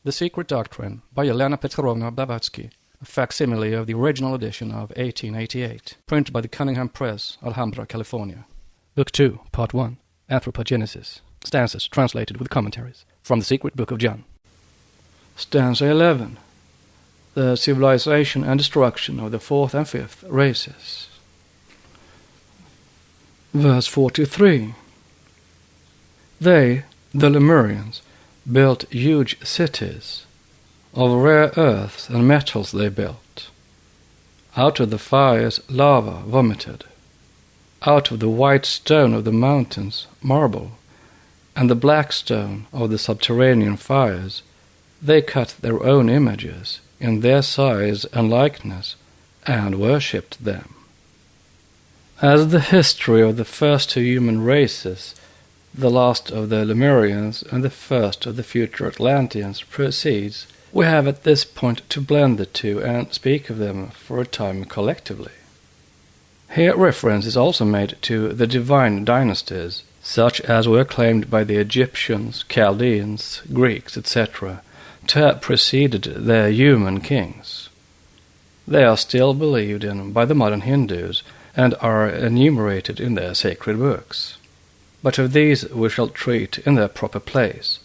The Secret Doctrine by Elena Petrovna Blavatsky, a facsimile of the original edition of 1888, printed by the Cunningham Press, Alhambra, California. Book 2, Part 1, Anthropogenesis, stanzas translated with commentaries, from the Secret Book of John. Stanza 11. The civilization and destruction of the fourth and fifth races. Verse 43. They, the Lemurians, built huge cities. Of rare earths and metals they built. Out of the fires lava vomited. Out of the white stone of the mountains marble, and the black stone of the subterranean fires, they cut their own images in their size and likeness, and worshipped them. As the history of the first two human races, the last of the Lemurians and the first of the future Atlanteans, proceeds, we have at this point to blend the two and speak of them for a time collectively. Here reference is also made to the divine dynasties, such as were claimed by the Egyptians, Chaldeans, Greeks, etc., to have preceded their human kings. They are still believed in by the modern Hindus and are enumerated in their sacred books. But of these we shall treat in their proper place.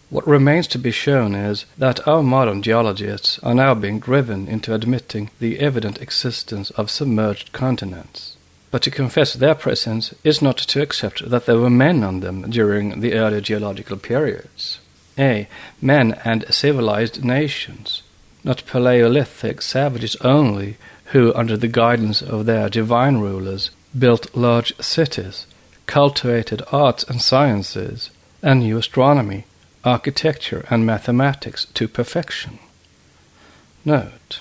What remains to be shown is that our modern geologists are now being driven into admitting the evident existence of submerged continents. But to confess their presence is not to accept that there were men on them during the early geological periods. Men and civilized nations, not Paleolithic savages only, who, under the guidance of their divine rulers, built large cities, cultivated arts and sciences, and knew astronomy, architecture, and mathematics to perfection. Note: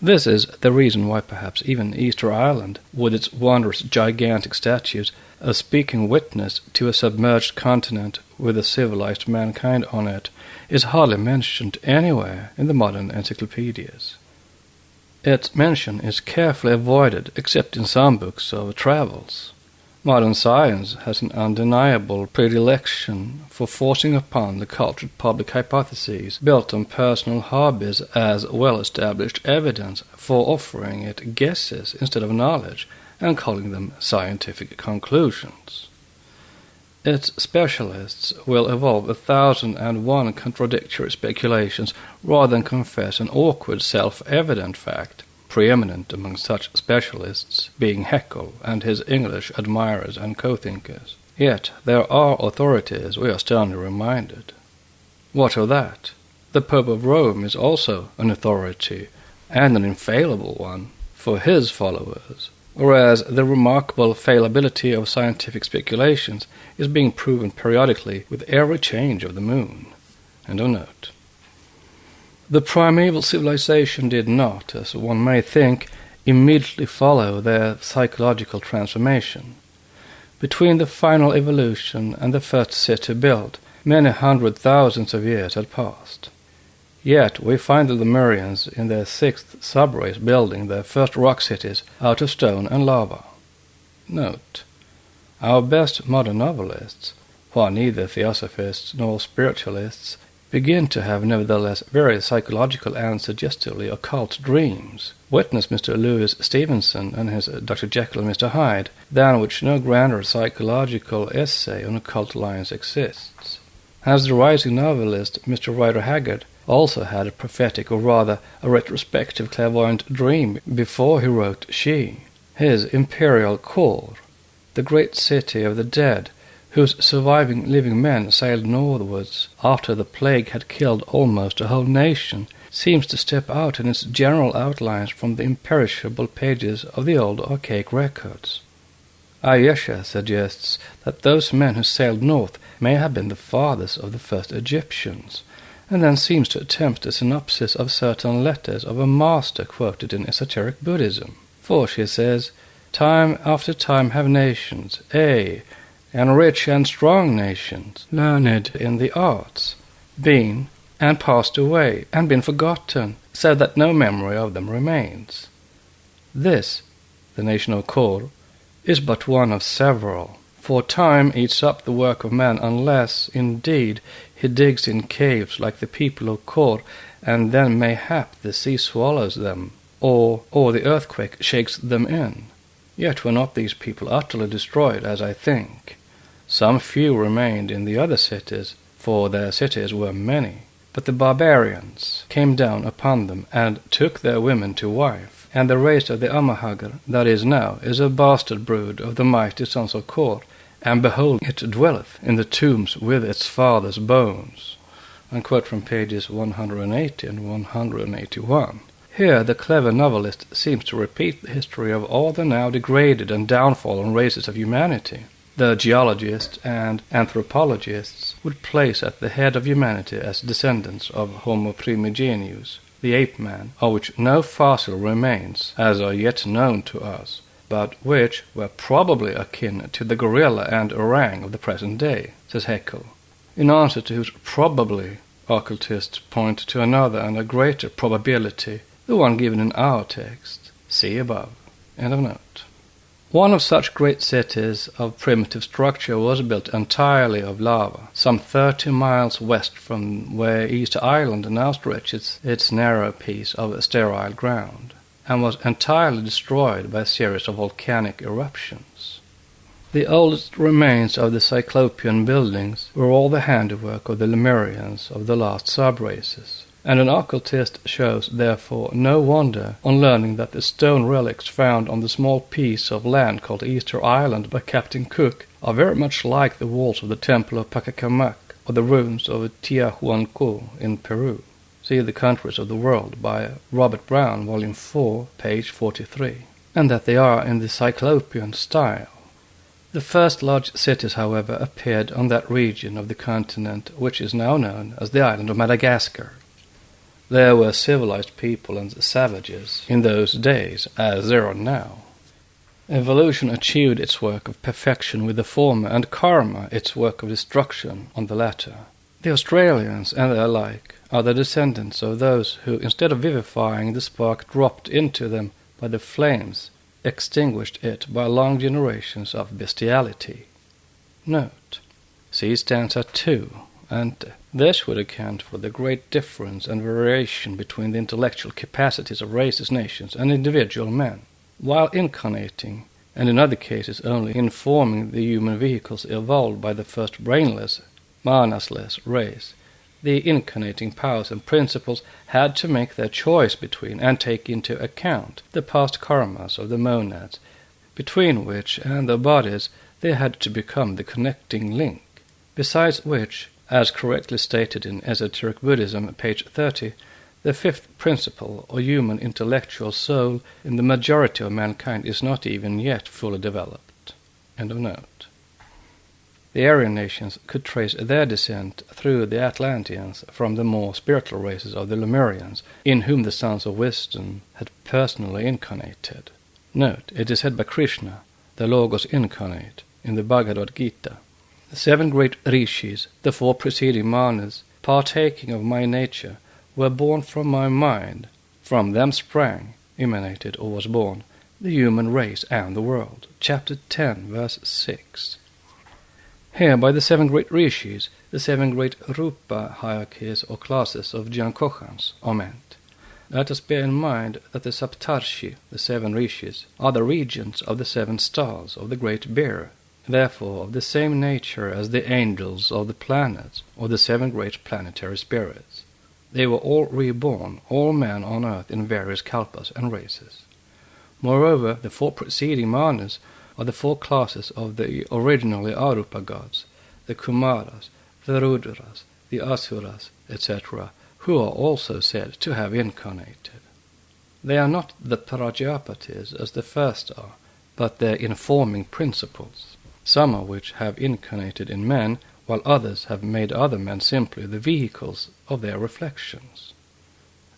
this is the reason why perhaps even Easter Island, with its wondrous gigantic statues, a speaking witness to a submerged continent with a civilized mankind on it, is hardly mentioned anywhere in the modern encyclopedias. Its mention is carefully avoided except in some books of travels. Modern science has an undeniable predilection for forcing upon the cultured public hypotheses built on personal hobbies as well-established evidence, for offering it guesses instead of knowledge and calling them scientific conclusions. Its specialists will evolve 1,001 contradictory speculations rather than confess an awkward self-evident fact, preeminent among such specialists being Haeckel and his English admirers and co-thinkers. Yet there are authorities, we are sternly reminded. What of that? The Pope of Rome is also an authority, and an infallible one, for his followers, whereas the remarkable fallibility of scientific speculations is being proven periodically with every change of the moon. End of note. The primeval civilization did not, as one may think, immediately follow their psychological transformation. Between the final evolution and the first city built, many hundred thousands of years had passed. Yet we find the Lemurians in their sixth subrace building their first rock cities out of stone and lava. Note: our best modern novelists, who are neither theosophists nor spiritualists, begin to have nevertheless very psychological and suggestively occult dreams. Witness Mr. Louis Stevenson and his Dr. Jekyll and Mr. Hyde, than which no grander psychological essay on occult lines exists. As the rising novelist Mr. Rider Haggard also had a prophetic, or rather a retrospective clairvoyant dream before he wrote She, his imperial core, the great city of the dead, whose surviving living men sailed northwards after the plague had killed almost a whole nation, seems to step out in its general outlines from the imperishable pages of the old archaic records. Ayesha suggests that those men who sailed north may have been the fathers of the first Egyptians, and then seems to attempt a synopsis of certain letters of a master quoted in esoteric Buddhism. For, she says, time after time have nations, and rich and strong nations, learned in the arts, been and passed away, and been forgotten, so that no memory of them remains. This, the nation of Kor, is but one of several, For time eats up the work of man unless, indeed, he digs in caves like the people of Kor, and then mayhap the sea swallows them, or the earthquake shakes them in. Yet were not these people utterly destroyed, as I think. Some few remained in the other cities, for their cities were many. But the barbarians came down upon them, and took their women to wife. And the race of the Amahagr that is now is a bastard brood of the mighty sons of Kor, and behold, it dwelleth in the tombs with its father's bones. Unquote from pages 180 and 181. Here the clever novelist seems to repeat the history of all the now degraded and downfallen races of humanity. The geologists and anthropologists would place at the head of humanity as descendants of Homo primigenius, the ape-man, of which no fossil remains as are yet known to us, but which were probably akin to the gorilla and orang of the present day, says Haeckel. In answer to whose probably, occultists point to another and a greater probability, the one given in our text. See above. End of note. One of such great cities of primitive structure was built entirely of lava, some 30 miles west from where Easter Island now stretches its narrow piece of sterile ground, and was entirely destroyed by a series of volcanic eruptions. The oldest remains of the Cyclopean buildings were all the handiwork of the Lemurians of the last sub-races. And an occultist shows, therefore, no wonder on learning that the stone relics found on the small piece of land called Easter Island by Captain Cook are very much like the walls of the temple of Pacacamac or the ruins of Tiahuanaco in Peru. See The Countries of the World by Robert Brown, Volume 4, page 43. And that they are in the Cyclopean style. The first large cities, however, appeared on that region of the continent which is now known as the island of Madagascar. There were civilized people and savages in those days, as there are now. Evolution achieved its work of perfection with the former, and karma its work of destruction on the latter. The Australians and their like are the descendants of those who, instead of vivifying the spark dropped into them by the flames, extinguished it by long generations of bestiality. Note. See stanza 2. And this would account for the great difference and variation between the intellectual capacities of races, nations, and individual men. While incarnating, and in other cases only informing the human vehicles evolved by the first brainless, manasless race, the incarnating powers and principles had to make their choice between and take into account the past karmas of the monads, between which and their bodies they had to become the connecting link, besides which, as correctly stated in Esoteric Buddhism, page 30, the fifth principle, or human intellectual soul, in the majority of mankind is not even yet fully developed. End of note. The Aryan nations could trace their descent through the Atlanteans from the more spiritual races of the Lemurians, in whom the Sons of Wisdom had personally incarnated. Note, it is said by Krishna, the Logos incarnate, in the Bhagavad Gita. The 7 great rishis, the 4 preceding manas, partaking of my nature, were born from my mind. From them sprang, emanated or was born, the human race and the world. Chapter 10, verse 6. Here, by the 7 great rishis, the 7 great rupa hierarchies or classes of Jankohans are meant. Let us bear in mind that the Saptarshi, the 7 rishis, are the regents of the 7 stars of the Great Bear, therefore of the same nature as the angels of the planets, or the 7 great planetary spirits. They were all reborn, all men on earth in various kalpas and races. Moreover, the 4 preceding manas are the 4 classes of the originally Arupa gods, the Kumaras, the Rudras, the Asuras, etc., who are also said to have incarnated. They are not the Prajapatis as the first are, but their informing principles, some of which have incarnated in men, while others have made other men simply the vehicles of their reflections.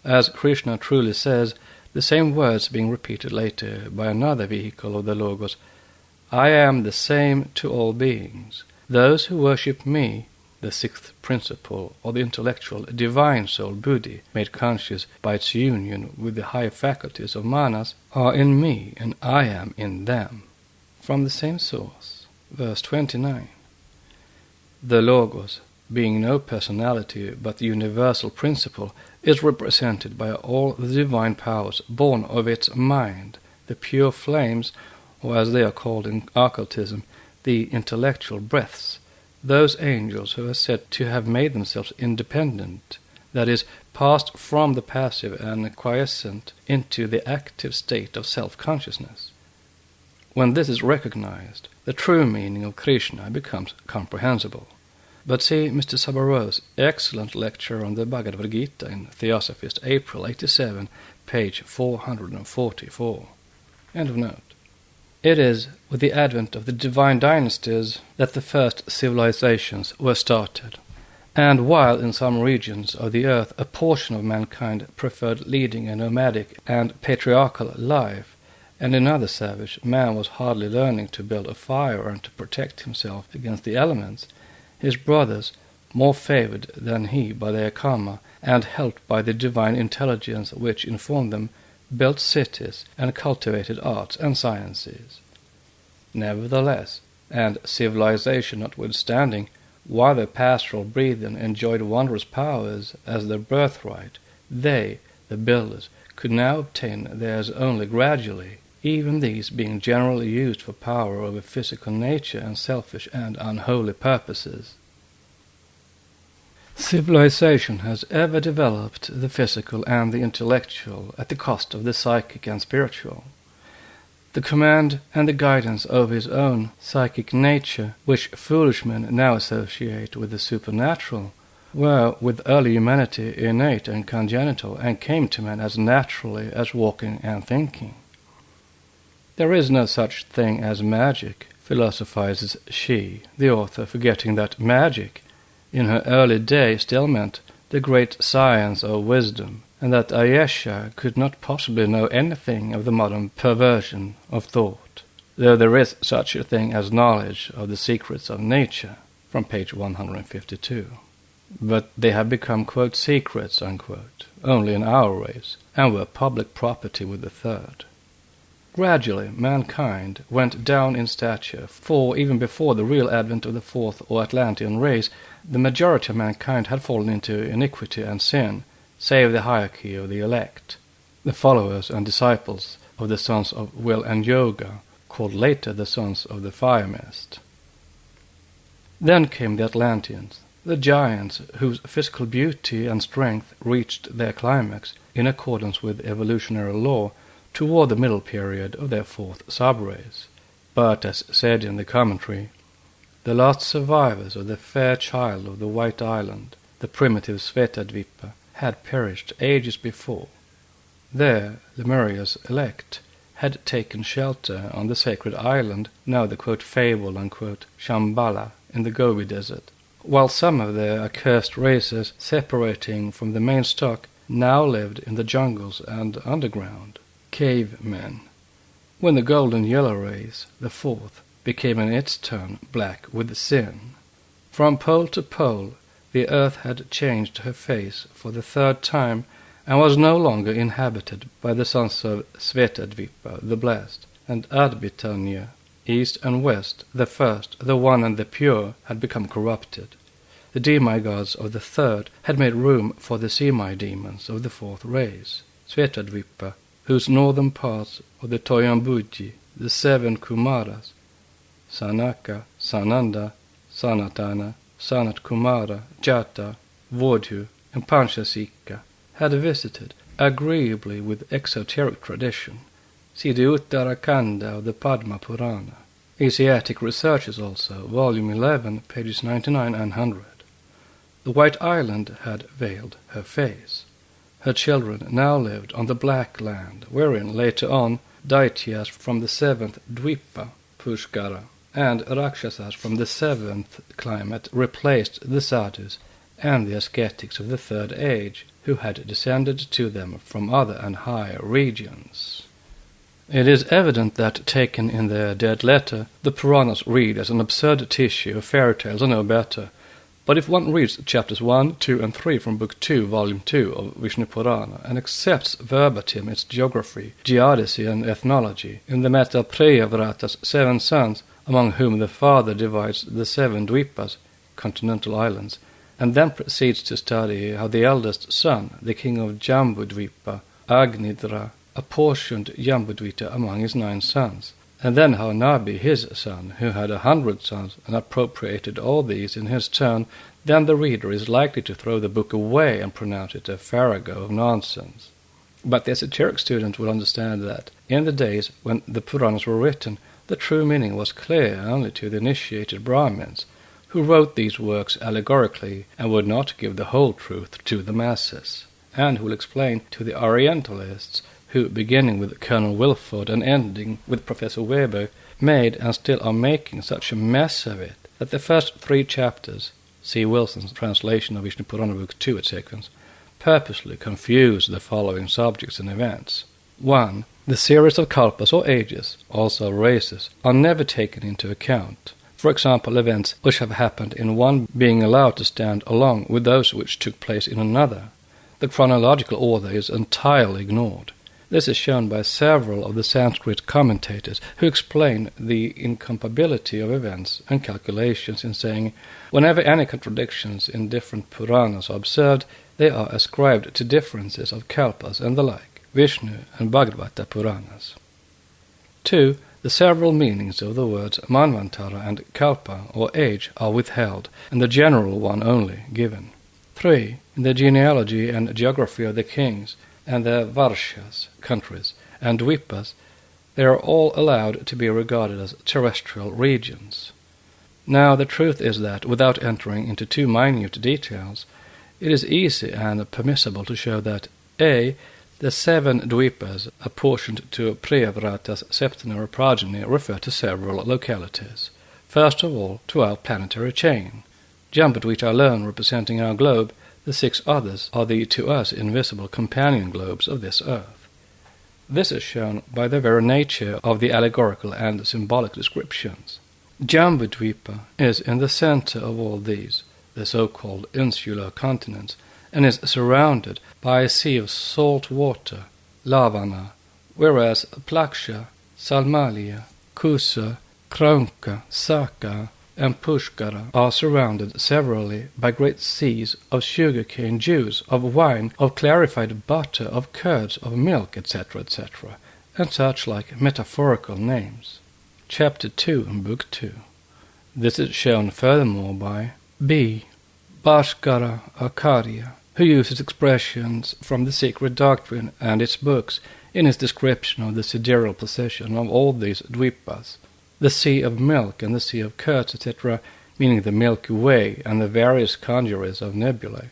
As Krishna truly says, the same words being repeated later by another vehicle of the Logos, I am the same to all beings. Those who worship me, the 6th principle, or the intellectual divine soul Buddhi, made conscious by its union with the higher faculties of manas, are in me, and I am in them. From the same source. verse 29. The Logos, being no personality but the universal principle, is represented by all the divine powers born of its mind, the pure flames, or as they are called in occultism, the intellectual breaths, those angels who are said to have made themselves independent, that is, passed from the passive and quiescent into the active state of self-consciousness. When this is recognized, the true meaning of Krishna becomes comprehensible. But see Mr. Sabaro's excellent lecture on the Bhagavad Gita in Theosophist, April 87, page 444. End of note. It is with the advent of the divine dynasties that the first civilizations were started, and while in some regions of the earth a portion of mankind preferred leading a nomadic and patriarchal life, and in other savage man was hardly learning to build a fire and to protect himself against the elements, his brothers, more favored than he by their karma, and helped by the divine intelligence which informed them, built cities and cultivated arts and sciences. Nevertheless, and civilization notwithstanding, while their pastoral brethren enjoyed wondrous powers as their birthright, they, the builders, could now obtain theirs only gradually, even these being generally used for power over physical nature and selfish and unholy purposes. Civilization has ever developed the physical and the intellectual at the cost of the psychic and spiritual. The command and the guidance over his own psychic nature, which foolish men now associate with the supernatural, were with early humanity innate and congenital, and came to men as naturally as walking and thinking. There is no such thing as magic, philosophizes she, the author, forgetting that magic, in her early day, still meant the great science of wisdom, and that Ayesha could not possibly know anything of the modern perversion of thought, though there is such a thing as knowledge of the secrets of nature, from page 152. But they have become, quote, secrets, unquote, only in our race, and were public property with the third. Gradually, mankind went down in stature, for even before the real advent of the fourth or Atlantean race, the majority of mankind had fallen into iniquity and sin, save the hierarchy of the elect, the followers and disciples of the sons of will and yoga, called later the sons of the fire mist. Then came the Atlanteans, the giants whose physical beauty and strength reached their climax, in accordance with evolutionary law, toward the middle period of their fourth subrace. But, as said in the commentary, the last survivors of the fair child of the White Island, the primitive Svetadvipa, had perished ages before. There, Lemuria's elect had taken shelter on the sacred island, now the quote fable unquote Shambhala, in the Gobi Desert, while some of their accursed races, separating from the main stock, now lived in the jungles and underground. Cavemen. When the golden yellow race, the fourth, became in its turn black with sin. From pole to pole the earth had changed her face for the third time, and was no longer inhabited by the sons of Svetadvipa, the blessed, and Adbitanya, east and west, the first, the one and the pure, had become corrupted. The demigods of the third had made room for the semi-demons of the fourth race, Svetadvipa, whose northern parts of the Toyambuji, the seven Kumaras, Sanaka, Sananda, Sanatana, Sanat Kumara, Jata, Vodhu, and Panchasika, had visited, agreeably with exoteric tradition. See the Uttarakanda of the Padma Purana. Asiatic Researches also, volume 11, pages 99 and 100. The White Island had veiled her face. Her children now lived on the Black Land, wherein later on Daityas from the seventh Dvipa, Pushkara, and Rakshasas from the seventh climate replaced the sadhus and the ascetics of the third age, who had descended to them from other and higher regions. It is evident that, taken in their dead letter, the Puranas read as an absurd tissue of fairy tales and no better. But if one reads chapters 1, 2, and 3 from Book 2, Volume 2 of Vishnu Purana, and accepts verbatim its geography, geodesy, and ethnology, in the Metta Priyavrata's 7 sons, among whom the father divides the 7 Dvipas, continental islands, and then proceeds to study how the eldest son, the king of Jambudvipa, Agnidra, apportioned Jambudvita among his 9 sons, and then how Nabi, his son, who had 100 sons and appropriated all these in his turn, then the reader is likely to throw the book away and pronounce it a farrago of nonsense. But the esoteric student will understand that, in the days when the Puranas were written, the true meaning was clear only to the initiated Brahmins, who wrote these works allegorically and would not give the whole truth to the masses, and who will explain to the Orientalists who, beginning with Colonel Wilford and ending with Professor Weber, made and still are making such a mess of it that the first 3 chapters, see Wilson's translation of Vishnu Purana Book 2 at sequence, purposely confuse the following subjects and events. 1. The series of kalpas or ages, also races, are never taken into account. For example, events which have happened in one being allowed to stand along with those which took place in another. The chronological order is entirely ignored. This is shown by several of the Sanskrit commentators who explain the incompatibility of events and calculations in saying, whenever any contradictions in different Puranas are observed, they are ascribed to differences of kalpas and the like, Vishnu and Bhagavata Puranas. 2. The several meanings of the words Manvantara and Kalpa, or age, are withheld, and the general one only given. 3. In the genealogy and geography of the kings, and the Varshas, countries, and Dvipas, they are all allowed to be regarded as terrestrial regions. Now the truth is that, without entering into too minute details, it is easy and permissible to show that a. The 7 Dvipas apportioned to Priyavrata's septenary progeny refer to several localities. First of all, to our planetary chain. Jambudvita alone representing our globe, the 6 others are the to us invisible companion globes of this earth. This is shown by the very nature of the allegorical and symbolic descriptions. Jambudvipa is in the center of all these, the so-called insular continents, and is surrounded by a sea of salt water, Lavana, whereas Plaksha, Salmalia, Kusa, Kraunka, Saka, and Pushkara are surrounded severally by great seas of sugar-cane juice, of wine, of clarified butter, of curds, of milk, etc., etc., and such like metaphorical names. Chapter 2 in Book 2. This is shown furthermore by B. Bhaskara Acharya, who uses expressions from the Secret Doctrine and its books in his description of the sidereal position of all these Dvipas, the Sea of Milk and the Sea of Curds, etc., meaning the Milky Way and the various congeries of nebulae,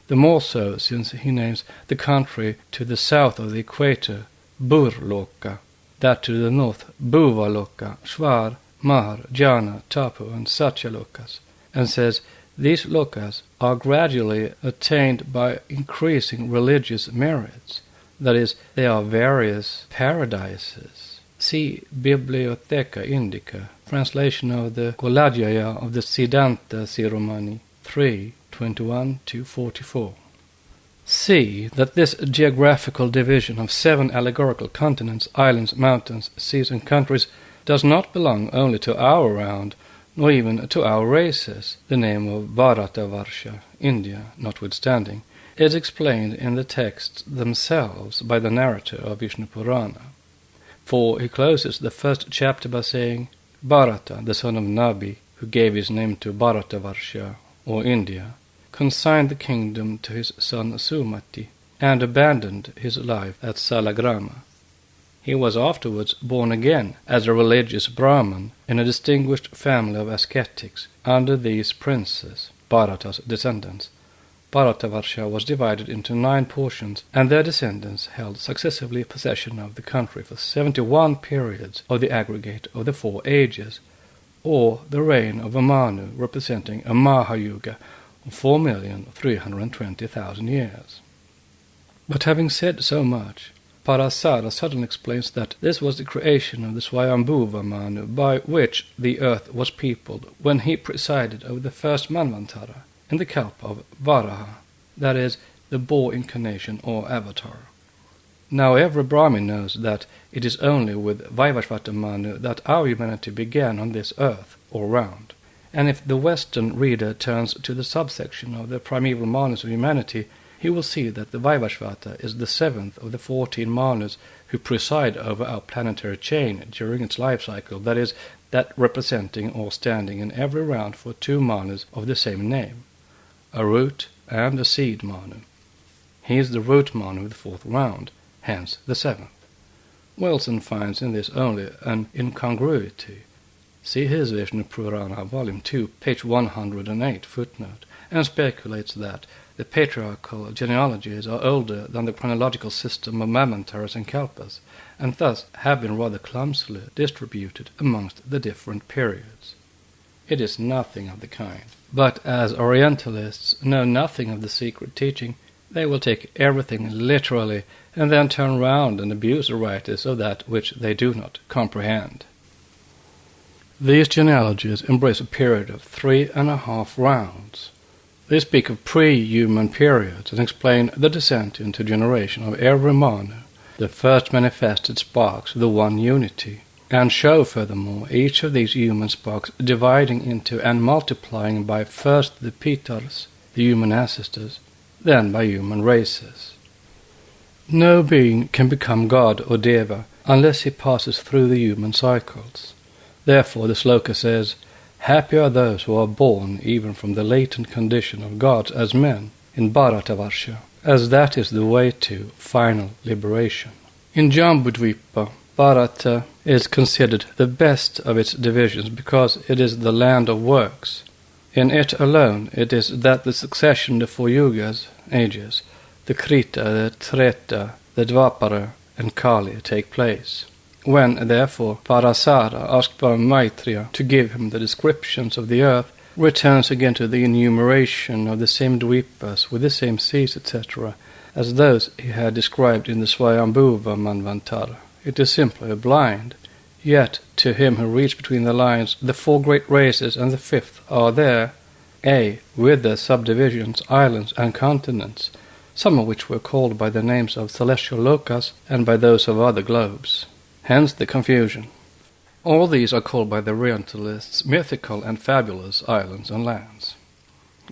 the more so since he names the country to the south of the equator Burloka, that to the north Bhuvaloka, Shvar, Mahar, Jana, Tapu, and Satyalokas, and says these lokas are gradually attained by increasing religious merits, that is, they are various paradises. See Bibliotheca Indica, translation of the Koladhyaya of the Siddhanta Siromani, 3:21-44. See that this geographical division of 7 allegorical continents, islands, mountains, seas, and countries does not belong only to our round, nor even to our races, the name of Bharatavarsha, India, notwithstanding, is explained in the texts themselves by the narrator of Vishnu Purana. For he closes the first chapter by saying, Bharata, the son of Nabi, who gave his name to Bharatavarsha, or India, consigned the kingdom to his son Sumati, and abandoned his life at Salagrama. He was afterwards born again as a religious Brahman in a distinguished family of ascetics under these princes, Bharata's descendants. Bharatavarsha was divided into 9 portions, and their descendants held successively possession of the country for 71 periods of the aggregate of the 4 ages, or the reign of a Manu representing a Mahayuga of 4,320,000 years. But having said so much, Parasara suddenly explains that this was the creation of the Swayambhuva Manu, by which the earth was peopled when he presided over the first Manvantara in the kalpa of Varaha, that is, the boar incarnation or avatar. Now every Brahmin knows that it is only with Vaivashvata Manu that our humanity began on this earth, or round. And if the Western reader turns to the subsection of the primeval Manus of humanity, he will see that the Vaivashvata is the 7th of the 14 Manus who preside over our planetary chain during its life cycle, that is, that representing or standing in every round for 2 Manus of the same name, a root and a seed Manu. He is the root Manu of the 4th round, hence the 7th. Wilson finds in this only an incongruity. See his Vishnu Purana, Volume 2, page 108, footnote, and speculates that the patriarchal genealogies are older than the chronological system of Manvantaras and Kalpas, and thus have been rather clumsily distributed amongst the different periods. It is nothing of the kind. But as Orientalists know nothing of the secret teaching, they will take everything literally and then turn round and abuse the writers of that which they do not comprehend. These genealogies embrace a period of 3.5 rounds. They speak of pre-human periods and explain the descent into generation of every Manu, the first manifested sparks of the one unity, and show furthermore each of these human sparks dividing into and multiplying by first the Pitars, the human ancestors, then by human races. No being can become God or Deva unless he passes through the human cycles. Therefore the sloka says, "Happy are those who are born even from the latent condition of gods as men in Bharatavarsha, as that is the way to final liberation." In Jambudvipa, Bharata is considered the best of its divisions because it is the land of works. In it alone it is that the succession of 4 yugas, ages, the Krita, the Treta, the Dvapara, and Kali take place. When, therefore, Parasara, asked by Maitreya to give him the descriptions of the earth, returns again to the enumeration of the same dvipas with the same seas, etc., as those he had described in the Swayambhuva Manvantara. It is simply a blind. Yet, to him who reads between the lines, the 4 great races and the 5th are there, with their subdivisions, islands, and continents, some of which were called by the names of celestial lokas and by those of other globes. Hence the confusion. All these are called by the Orientalists mythical and fabulous islands and lands.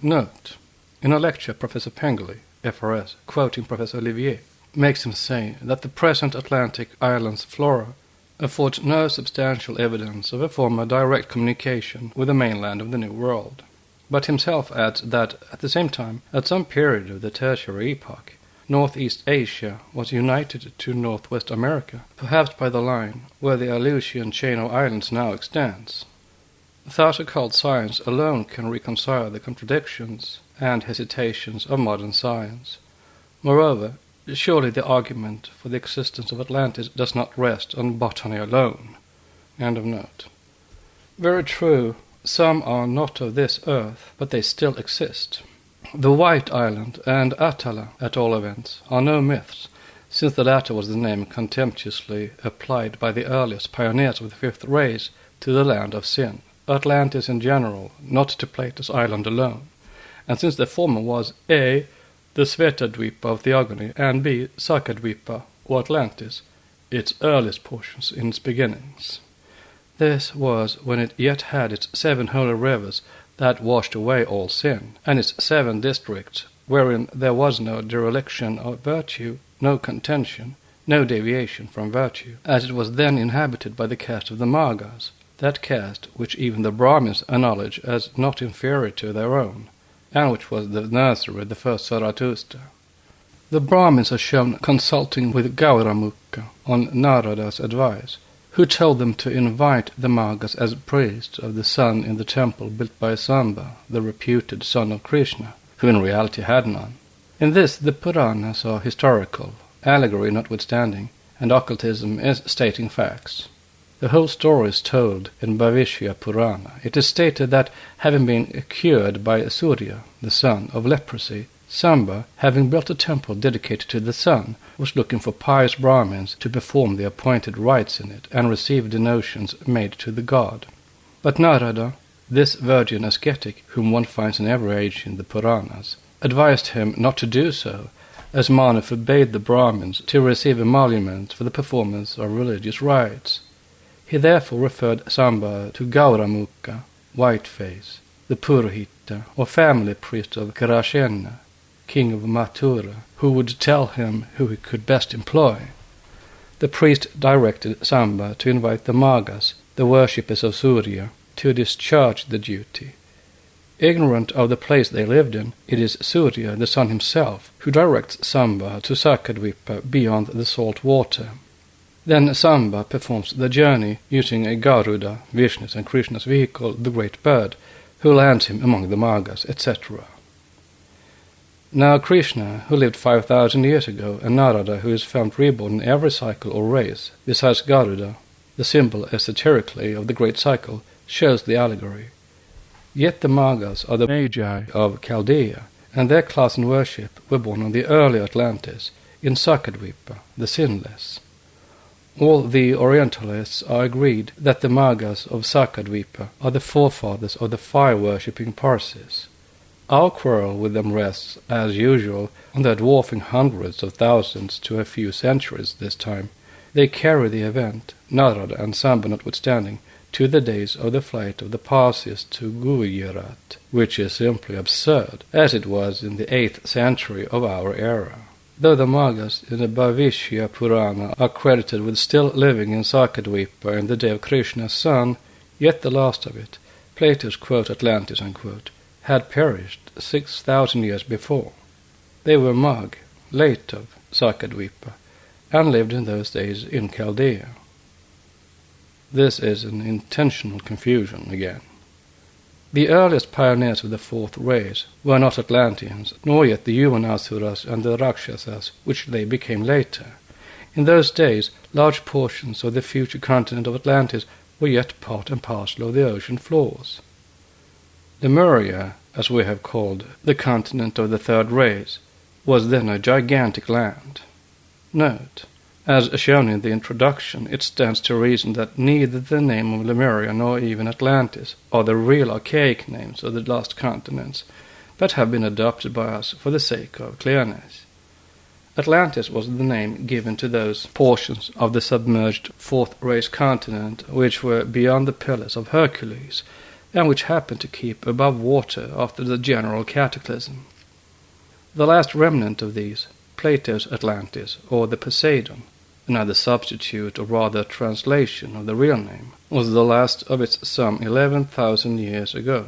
Note: in a lecture, Professor Pengeli, FRS, quoting Professor Olivier, makes him say that the present Atlantic islands' flora affords no substantial evidence of a former direct communication with the mainland of the New World, but himself adds that, at the same time, at some period of the Tertiary epoch, Northeast Asia was united to Northwest America, perhaps by the line where the Aleutian chain of islands now extends. Thus occult science alone can reconcile the contradictions and hesitations of modern science. Moreover, surely the argument for the existence of Atlantis does not rest on botany alone. End of note. Very true, some are not of this earth, but they still exist. The White Island and Atala, at all events, are no myths, since the latter was the name contemptuously applied by the earliest pioneers of the 5th race to the land of sin, Atlantis in general, not to Plato's island alone, and since the former was A, the Svetadvipa of Theogony, and B, Sakadvipa, or Atlantis, its earliest portions in its beginnings. This was when it yet had its 7 holy rivers that washed away all sin, and its 7 districts, wherein there was no dereliction of virtue, no contention, no deviation from virtue, as it was then inhabited by the caste of the Magas, that caste which even the Brahmins acknowledge as not inferior to their own, and which was the nursery of the first Zarathustra. The Brahmins are shown consulting with Gauramukha on Narada's advice, who told them to invite the Magas as priests of the sun in the temple built by Samba, the reputed son of Krishna, who in reality had none. In this the Puranas are historical, allegory notwithstanding, and occultism is stating facts. The whole story is told in Bhavishya Purana. It is stated that, having been cured by Surya, the sun, of leprosy, Samba, having built a temple dedicated to the sun, was looking for pious Brahmins to perform the appointed rites in it and receive donations made to the god. But Narada, this virgin ascetic whom one finds in every age in the Puranas, advised him not to do so, as Manu forbade the Brahmins to receive emolument for the performance of religious rites. He therefore referred Samba to Gauramukha, Whiteface, the Purohita, or family priest of Karashena, king of Mathura, who would tell him who he could best employ. The priest directed Samba to invite the Magas, the worshippers of Surya, to discharge the duty. Ignorant of the place they lived in, it is Surya, the sun himself, who directs Samba to Sakadvipa beyond the salt water. Then Samba performs the journey using a Garuda, Vishnu's and Krishna's vehicle, the great bird, who lands him among the Magas, etc. Now Krishna, who lived 5,000 years ago, and Narada, who is found reborn in every cycle or race, besides Garuda, the symbol esoterically of the great cycle, shows the allegory. Yet the Magas are the Magi of Chaldea, and their class in worship were born on the early Atlantis, in Sakadvipa, the sinless. All the Orientalists are agreed that the Magas of Sakadvipa are the forefathers of the fire-worshipping Parsis. Our quarrel with them rests, as usual, on their dwarfing hundreds of thousands to a few centuries this time. They carry the event, Narada and Samba notwithstanding, to the days of the flight of the Parsis to Gujarat, which is simply absurd, as it was in the 8th century of our era. Though the Magas in the Bhavishya Purana are credited with still living in Sakadvipa in the day of Krishna's son, yet the last of it, Plato's quote Atlantis unquote, had perished 6,000 years before. They were Mag, late of Sakadvipa, and lived in those days in Chaldea. This is an intentional confusion again. The earliest pioneers of the fourth race were not Atlanteans, nor yet the human Asuras and the Rakshasas, which they became later. In those days, large portions of the future continent of Atlantis were yet part and parcel of the ocean floors. Lemuria, as we have called the continent of the third race, was then a gigantic land. Note, as shown in the introduction, it stands to reason that neither the name of Lemuria nor even Atlantis are the real archaic names of the lost continents, but have been adopted by us for the sake of clearness. Atlantis was the name given to those portions of the submerged fourth race continent which were beyond the Pillars of Hercules, and which happened to keep above water after the general cataclysm. The last remnant of these, Plato's Atlantis, or the Poseidon, another substitute or rather translation of the real name, was the last of its some 11,000 years ago.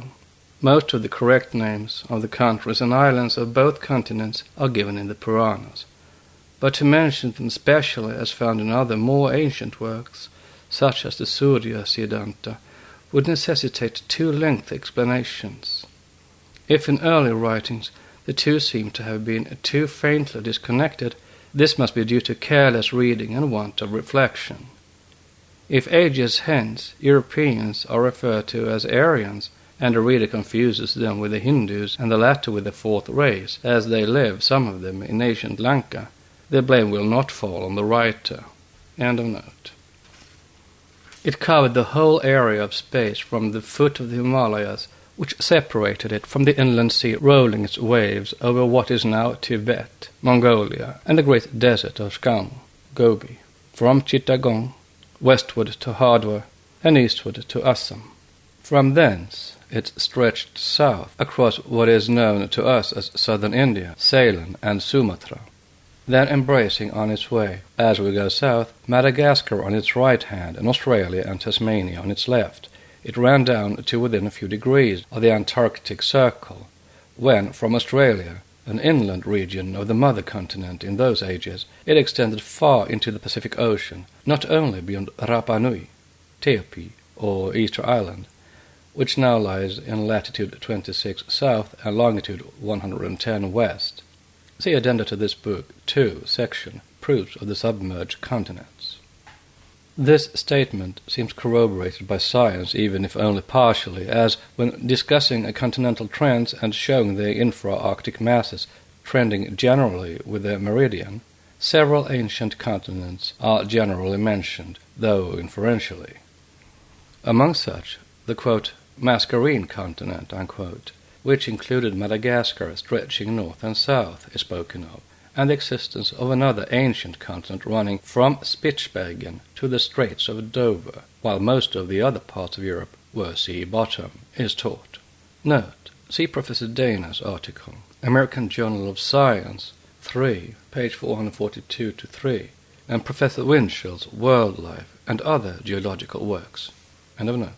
Most of the correct names of the countries and islands of both continents are given in the Puranas, but to mention them specially as found in other more ancient works, such as the Surya Siddhanta, would necessitate too lengthy explanations. If in early writings the two seem to have been too faintly disconnected, this must be due to careless reading and want of reflection. If ages hence Europeans are referred to as Aryans, and the reader confuses them with the Hindus and the latter with the fourth race, as they live, some of them, in ancient Lanka, the blame will not fall on the writer. End of note. It covered the whole area of space from the foot of the Himalayas, which separated it from the inland sea rolling its waves over what is now Tibet, Mongolia, and the great desert of Shkamu, Gobi, from Chittagong, westward to Hardwar, and eastward to Assam. From thence it stretched south across what is known to us as southern India, Ceylon, and Sumatra, then embracing on its way, as we go south, Madagascar on its right hand and Australia and Tasmania on its left. It ran down to within a few degrees of the Antarctic Circle, when, from Australia, an inland region of the mother continent in those ages, it extended far into the Pacific Ocean, not only beyond Rapa Nui, Teopi, or Easter Island, which now lies in latitude 26 south and longitude 110 west. See addenda to this book, 2, section, Proofs of the Submerged Continents. This statement seems corroborated by science, even if only partially, as when discussing continental trends and showing the infra-Arctic masses trending generally with the meridian, several ancient continents are generally mentioned, though inferentially. Among such, the, quote, Mascarene continent, unquote, which included Madagascar stretching north and south, is spoken of, and the existence of another ancient continent running from Spitsbergen to the Straits of Dover, while most of the other parts of Europe were sea bottom, is taught. Note: see Professor Dana's article, American Journal of Science, 3, page 442-3, and Professor Winchell's World Life and Other Geological Works. End of note.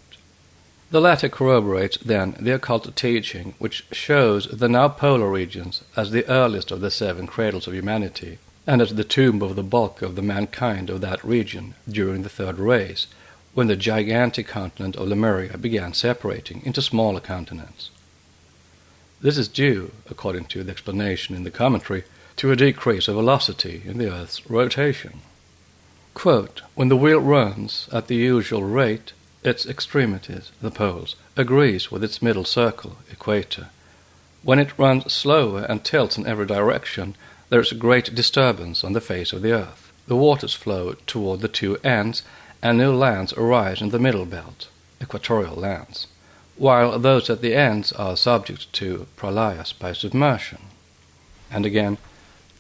The latter corroborates, then, the occult teaching which shows the now polar regions as the earliest of the 7 cradles of humanity, and as the tomb of the bulk of the mankind of that region during the Third Race, when the gigantic continent of Lemuria began separating into smaller continents. This is due, according to the explanation in the commentary, to a decrease of velocity in the Earth's rotation. Quote, when the wheel runs at the usual rate, its extremities, the poles, agrees with its middle circle, equator. When it runs slower and tilts in every direction, there is a great disturbance on the face of the earth. The waters flow toward the 2 ends, and new lands arise in the middle belt, equatorial lands, while those at the ends are subject to pralayas by submersion. And again,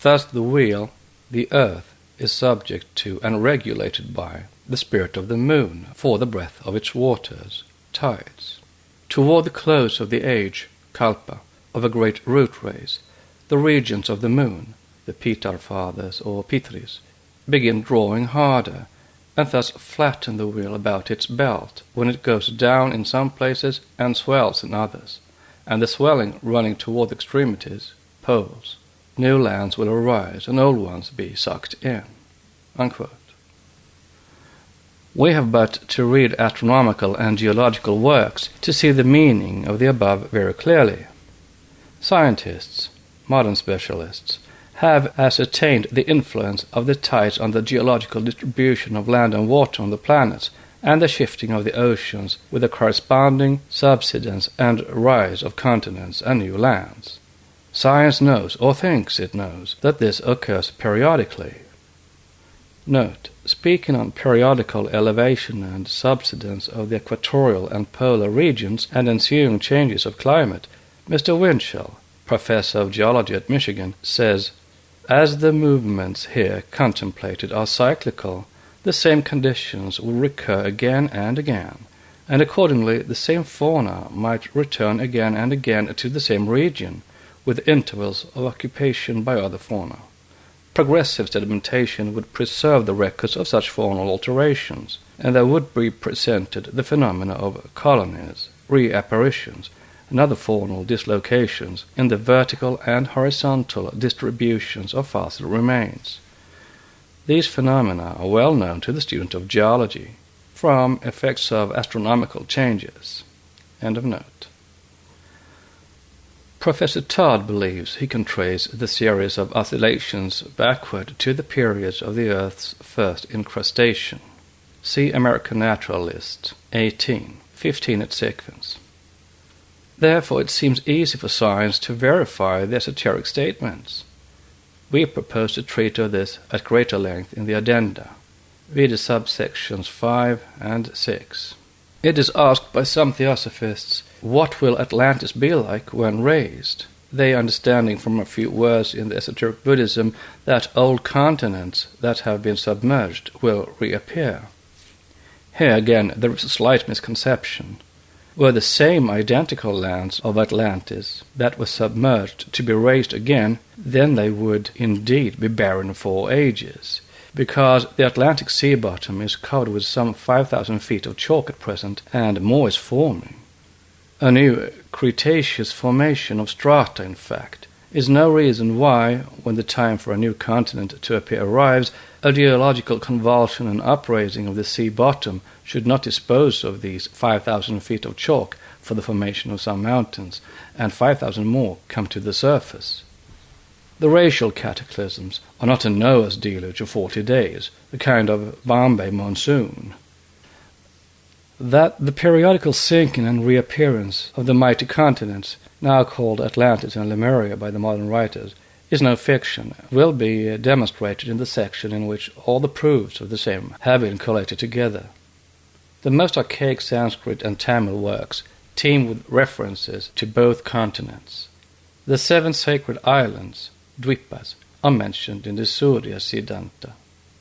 thus the wheel, the earth, is subject to and regulated by the spirit of the moon for the breath of its waters, tides. Toward the close of the age, kalpa, of a great root race, the regions of the moon, the Pitar fathers or Pitris, begin drawing harder, and thus flatten the wheel about its belt when it goes down in some places and swells in others, and the swelling running toward the extremities, poles. New lands will arise and old ones be sucked in. Unquote. We have but to read astronomical and geological works to see the meaning of the above very clearly. Scientists, modern specialists, have ascertained the influence of the tides on the geological distribution of land and water on the planets and the shifting of the oceans with the corresponding subsidence and rise of continents and new lands. Science knows, or thinks it knows, that this occurs periodically. Note: speaking on periodical elevation and subsidence of the equatorial and polar regions and ensuing changes of climate, Mr. Winchell, professor of geology at Michigan, says, as the movements here contemplated are cyclical, the same conditions will recur again and again, and accordingly the same fauna might return again and again to the same region, with intervals of occupation by other fauna. Progressive sedimentation would preserve the records of such faunal alterations, and there would be presented the phenomena of colonies, reapparitions, and other faunal dislocations in the vertical and horizontal distributions of fossil remains. These phenomena are well known to the student of geology, from effects of astronomical changes. End of note. Professor Todd believes he can trace the series of oscillations backward to the periods of the Earth's first incrustation. See American Naturalist, 18, 15 et sequens. Therefore it seems easy for science to verify the esoteric statements. We propose to treat of this at greater length in the addenda. Read the subsections 5 and 6. It is asked by some theosophists, what will Atlantis be like when raised? They understanding from a few words in the esoteric Buddhism that old continents that have been submerged will reappear. Here again there is a slight misconception. Were the same identical lands of Atlantis that were submerged to be raised again, then they would indeed be barren for ages, because the Atlantic sea bottom is covered with some 5,000 feet of chalk at present, and more is forming. A new Cretaceous formation of strata, in fact, is no reason why, when the time for a new continent to appear arrives, a geological convulsion and upraising of the sea bottom should not dispose of these 5,000 feet of chalk for the formation of some mountains, and 5,000 more come to the surface. The racial cataclysms are not a Noah's deluge of 40 days, a kind of Bombay monsoon. That the periodical sinking and reappearance of the mighty continents, now called Atlantis and Lemuria by the modern writers, is no fiction, will be demonstrated in the section in which all the proofs of the same have been collated together. The most archaic Sanskrit and Tamil works teem with references to both continents. The 7 sacred islands, Dvipas, are mentioned in the Surya Siddhanta,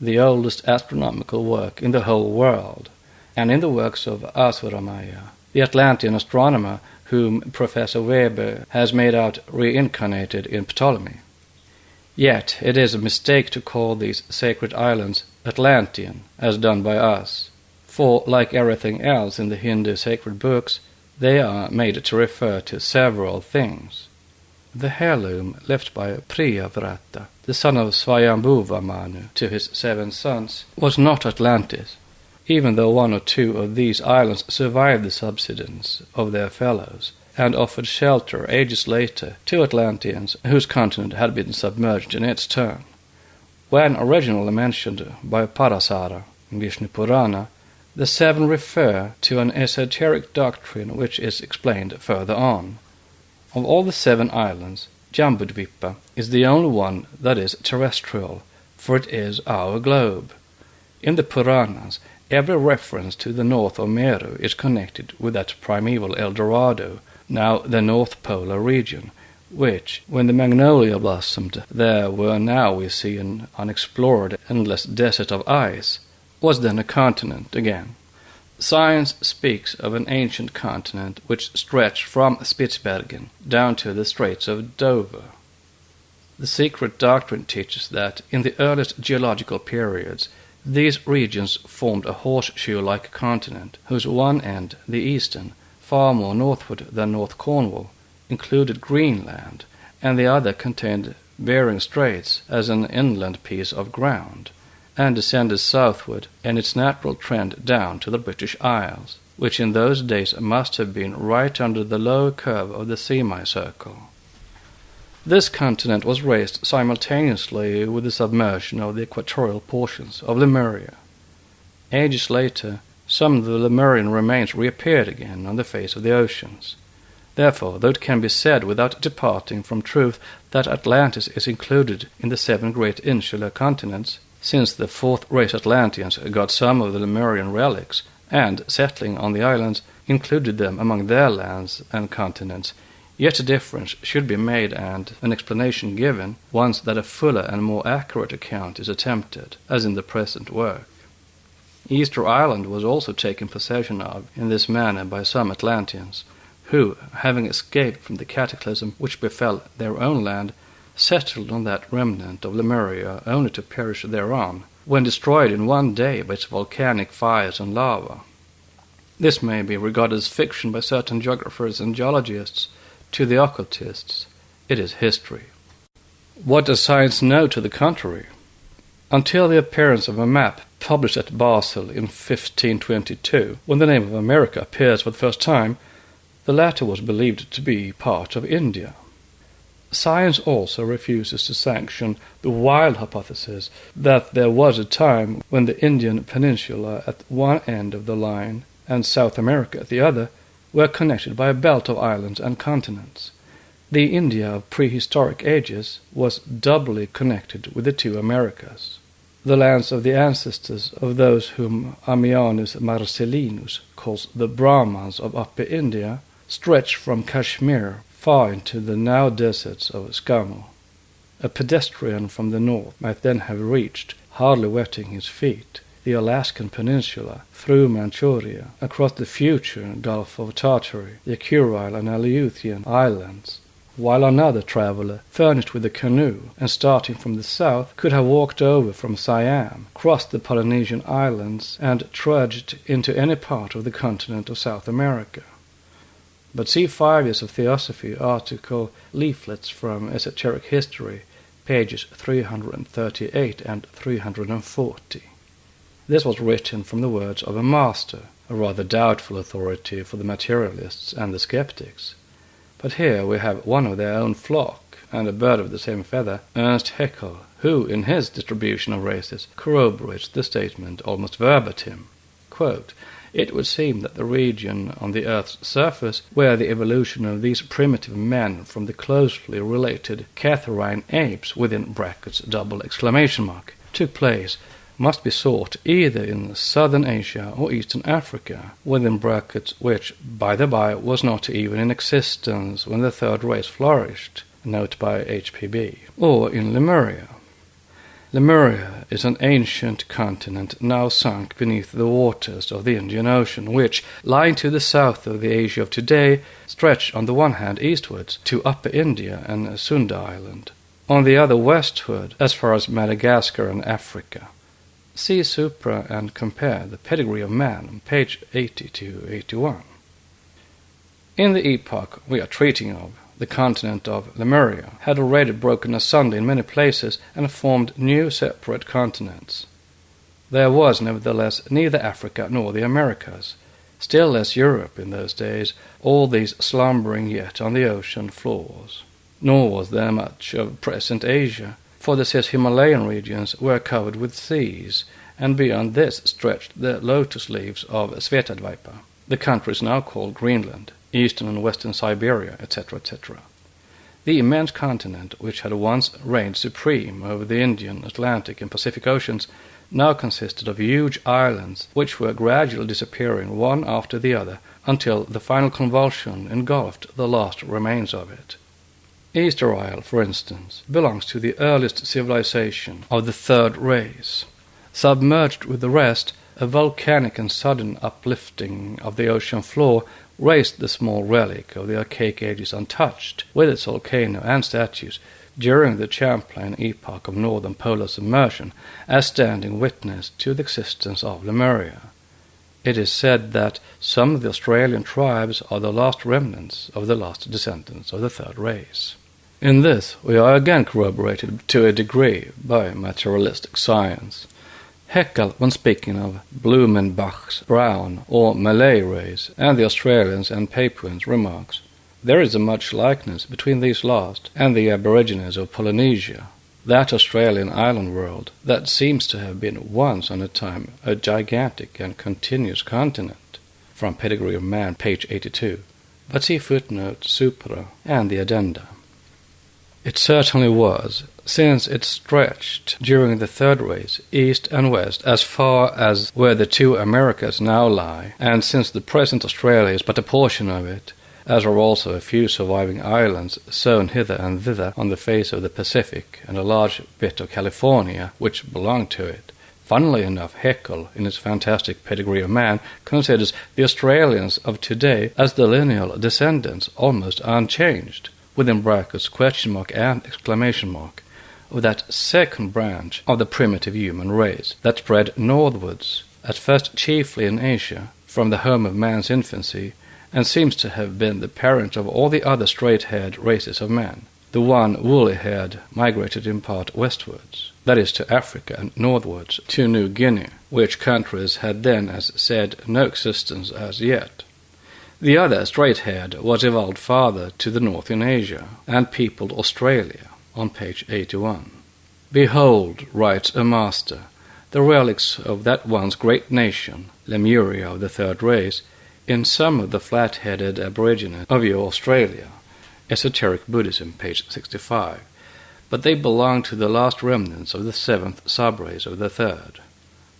the oldest astronomical work in the whole world, and in the works of Asuramaya, the Atlantean astronomer whom Professor Weber has made out reincarnated in Ptolemy. Yet it is a mistake to call these sacred islands Atlantean, as done by us, for, like everything else in the Hindu sacred books, they are made to refer to several things. The heirloom left by Priyavrata, the son of Swayambhuva Manu, to his 7 sons, was not Atlantis, even though 1 or 2 of these islands survived the subsidence of their fellows, and offered shelter ages later to Atlanteans whose continent had been submerged in its turn. When originally mentioned by Parasara in Vishnu Purana, the 7 refer to an esoteric doctrine which is explained further on. Of all the 7 islands, Jambudvipa is the only one that is terrestrial, for it is our globe. In the Puranas, every reference to the north of Meru is connected with that primeval El Dorado, now the North Polar region, which, when the magnolia blossomed there where now we see an unexplored endless desert of ice, was then a continent again. Science speaks of an ancient continent which stretched from Spitsbergen down to the Straits of Dover. The secret doctrine teaches that in the earliest geological periods these regions formed a horseshoe-like continent, whose one end, the eastern, far more northward than North Cornwall, included Greenland, and the other contained Bering Straits as an inland piece of ground, and descended southward in its natural trend down to the British Isles, which in those days must have been right under the lower curve of the semicircle. This continent was raised simultaneously with the submersion of the equatorial portions of Lemuria. Ages later, some of the Lemurian remains reappeared again on the face of the oceans. Therefore, though it can be said without departing from truth that Atlantis is included in the 7 great insular continents, since the 4th race Atlanteans got some of the Lemurian relics, and, settling on the islands, included them among their lands and continents, yet a difference should be made and an explanation given once that a fuller and more accurate account is attempted, as in the present work. Easter Island was also taken possession of in this manner by some Atlanteans, who, having escaped from the cataclysm which befell their own land, settled on that remnant of Lemuria only to perish thereon, when destroyed in one day by its volcanic fires and lava. This may be regarded as fiction by certain geographers and geologists. To the occultists, it is history. What does science know to the contrary? Until the appearance of a map published at Basel in 1522, when the name of America appears for the first time, the latter was believed to be part of India. Science also refuses to sanction the wild hypothesis that there was a time when the Indian peninsula at one end of the line and South America at the other were connected by a belt of islands and continents. The India of prehistoric ages was doubly connected with the 2 Americas. The lands of the ancestors of those whom Ammianus Marcellinus calls the Brahmans of Upper India stretched from Kashmir far into the now deserts of Scamu. A pedestrian from the north might then have reached, hardly wetting his feet, the Alaskan Peninsula, through Manchuria, across the future Gulf of Tartary, the Kurile and Aleutian Islands, while another traveller, furnished with a canoe, and starting from the south, could have walked over from Siam, crossed the Polynesian Islands, and trudged into any part of the continent of South America. But see 5 Years of Theosophy article Leaflets from Esoteric History, pages 338 and 340. This was written from the words of a master, a rather doubtful authority for the materialists and the skeptics. But here we have one of their own flock, and a bird of the same feather, Ernst Haeckel, who, in his distribution of races, corroborates the statement almost verbatim. Quote, "It would seem that the region on the Earth's surface where the evolution of these primitive men from the closely related Catharine apes took place must be sought either in southern Asia or eastern Africa, which, by the by, was not even in existence when the 3rd race flourished, note by HPB, or in Lemuria. Lemuria is an ancient continent now sunk beneath the waters of the Indian Ocean, which, lying to the south of the Asia of today, stretch on the one hand eastwards to Upper India and Sunda Island, on the other westward as far as Madagascar and Africa. See supra and compare the pedigree of man on page 80 to 81. In the epoch we are treating of, the continent of Lemuria had already broken asunder in many places and formed new separate continents. There was nevertheless neither Africa nor the Americas, still less Europe in those days, all these slumbering yet on the ocean floors. Nor was there much of present Asia, for the said Himalayan regions were covered with seas, and beyond this stretched the lotus leaves of Svetadvipa, the countries now called Greenland, eastern and western Siberia, etc., etc. The immense continent, which had once reigned supreme over the Indian, Atlantic, and Pacific Oceans, now consisted of huge islands, which were gradually disappearing one after the other, until the final convulsion engulfed the last remains of it. Easter Isle, for instance, belongs to the earliest civilization of the third race. Submerged with the rest, a volcanic and sudden uplifting of the ocean floor raised the small relic of the archaic ages untouched, with its volcano and statues, during the Champlain epoch of northern polar submersion, as standing witness to the existence of Lemuria. It is said that some of the Australian tribes are the last remnants of the last descendants of the third race. In this we are again corroborated to a degree by materialistic science. Haeckel, when speaking of Blumenbach's brown or Malay race, and the Australians and Papuans, remarks, "There is a much likeness between these last and the aborigines of Polynesia, that Australian island world that seems to have been once on a time a gigantic and continuous continent." From Pedigree of Man, page 82. But see footnote supra and the addenda. It certainly was, since it stretched during the third race east and west as far as where the two Americas now lie, and since the present Australia is but a portion of it, as are also a few surviving islands sown hither and thither on the face of the Pacific, and a large bit of California which belonged to it. Funnily enough, Haeckel, in his fantastic Pedigree of Man, considers the Australians of today as the lineal descendants almost unchanged, within brackets question mark and exclamation mark, of that second branch of the primitive human race that spread northwards, at first chiefly in Asia, from the home of man's infancy, and seems to have been the parent of all the other straight-haired races of man. The one woolly-haired migrated in part westwards, that is to Africa, and northwards to New Guinea, which countries had then, as said, no existence as yet. The other, straight-haired, was evolved farther to the north in Asia, and peopled Australia, on page 81. "Behold," writes a master, "the relics of that once great nation, Lemuria of the third race, in some of the flat-headed aborigines of your Australia." Esoteric Buddhism, page 65. But they belong to the last remnants of the seventh subrace of the third.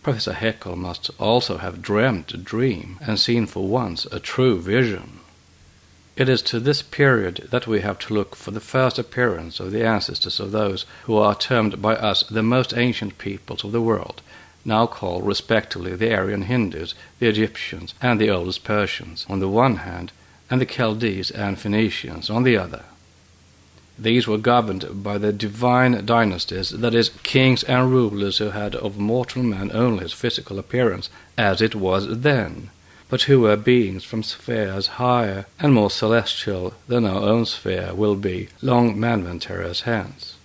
Professor Haeckel must also have dreamt a dream and seen for once a true vision. It is to this period that we have to look for the first appearance of the ancestors of those who are termed by us the most ancient peoples of the world, now called respectively the Aryan Hindus, the Egyptians, and the oldest Persians on the one hand, and the Chaldees and Phoenicians on the other. These were governed by the divine dynasties, that is, kings and rulers who had of mortal man only his physical appearance, as it was then, but who were beings from spheres higher and more celestial than our own sphere will be long manvantaries hence.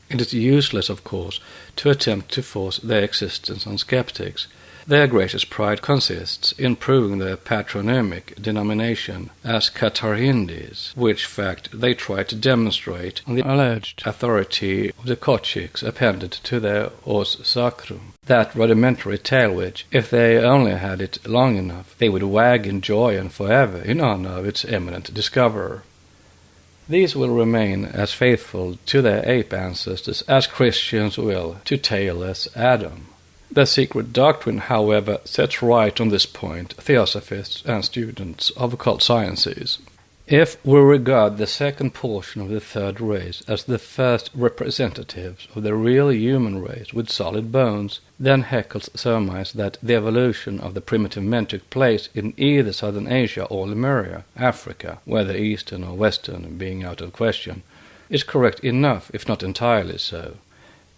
It is useless, of course, to attempt to force their existence on skeptics. Their greatest pride consists in proving their patronymic denomination as Qatar-Hindis, which fact they try to demonstrate on the alleged authority of the Kochiks appended to their Os Sacrum, that rudimentary tail which, if they only had it long enough, they would wag in joy and forever in honor of its eminent discoverer. These will remain as faithful to their ape ancestors as Christians will to tailless Adam. The secret doctrine, however, sets right on this point theosophists and students of occult sciences. If we regard the second portion of the third race as the first representatives of the real human race with solid bones, then Haeckel's surmise that the evolution of the primitive men took place in either southern Asia or Lemuria, Africa, whether eastern or western being out of question, is correct enough, if not entirely so.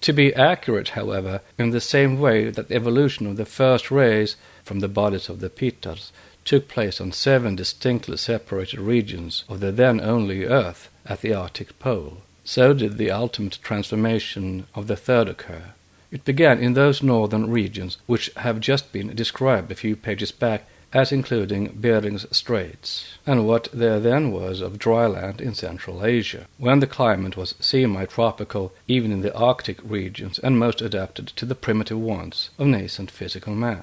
To be accurate, however, in the same way that the evolution of the first race from the bodies of the Pitars took place on 7 distinctly separated regions of the then only Earth at the Arctic Pole, so did the ultimate transformation of the third occur. It began in those northern regions which have just been described a few pages back as including Bering's Straits, and what there then was of dry land in Central Asia, when the climate was semi-tropical even in the Arctic regions and most adapted to the primitive wants of nascent physical man.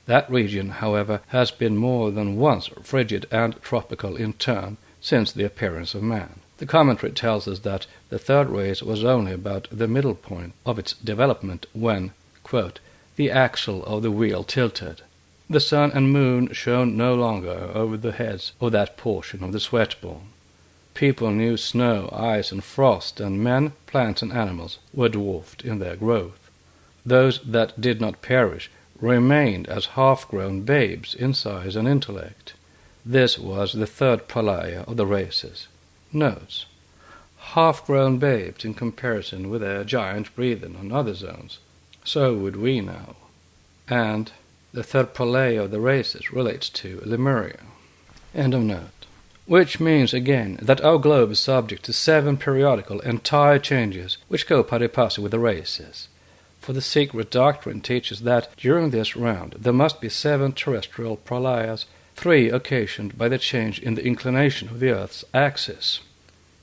That region, however, has been more than once frigid and tropical in turn since the appearance of man. The commentary tells us that the third race was only about the middle point of its development when, quote, the axle of the wheel tilted. The sun and moon shone no longer over the heads of that portion of the sweat-born. People knew snow, ice, and frost, and men, plants, and animals were dwarfed in their growth. Those that did not perish remained as half-grown babes in size and intellect. This was the third pralaya of the races. Notes: half-grown babes in comparison with their giant breathing on other zones. So would we now. And the third pralaya of the races relates to Lemuria. End of note. Which means again that our globe is subject to 7 periodical entire changes which go pari passu with the races. For the secret doctrine teaches that during this round there must be 7 terrestrial pralayas, 3 occasioned by the change in the inclination of the Earth's axis.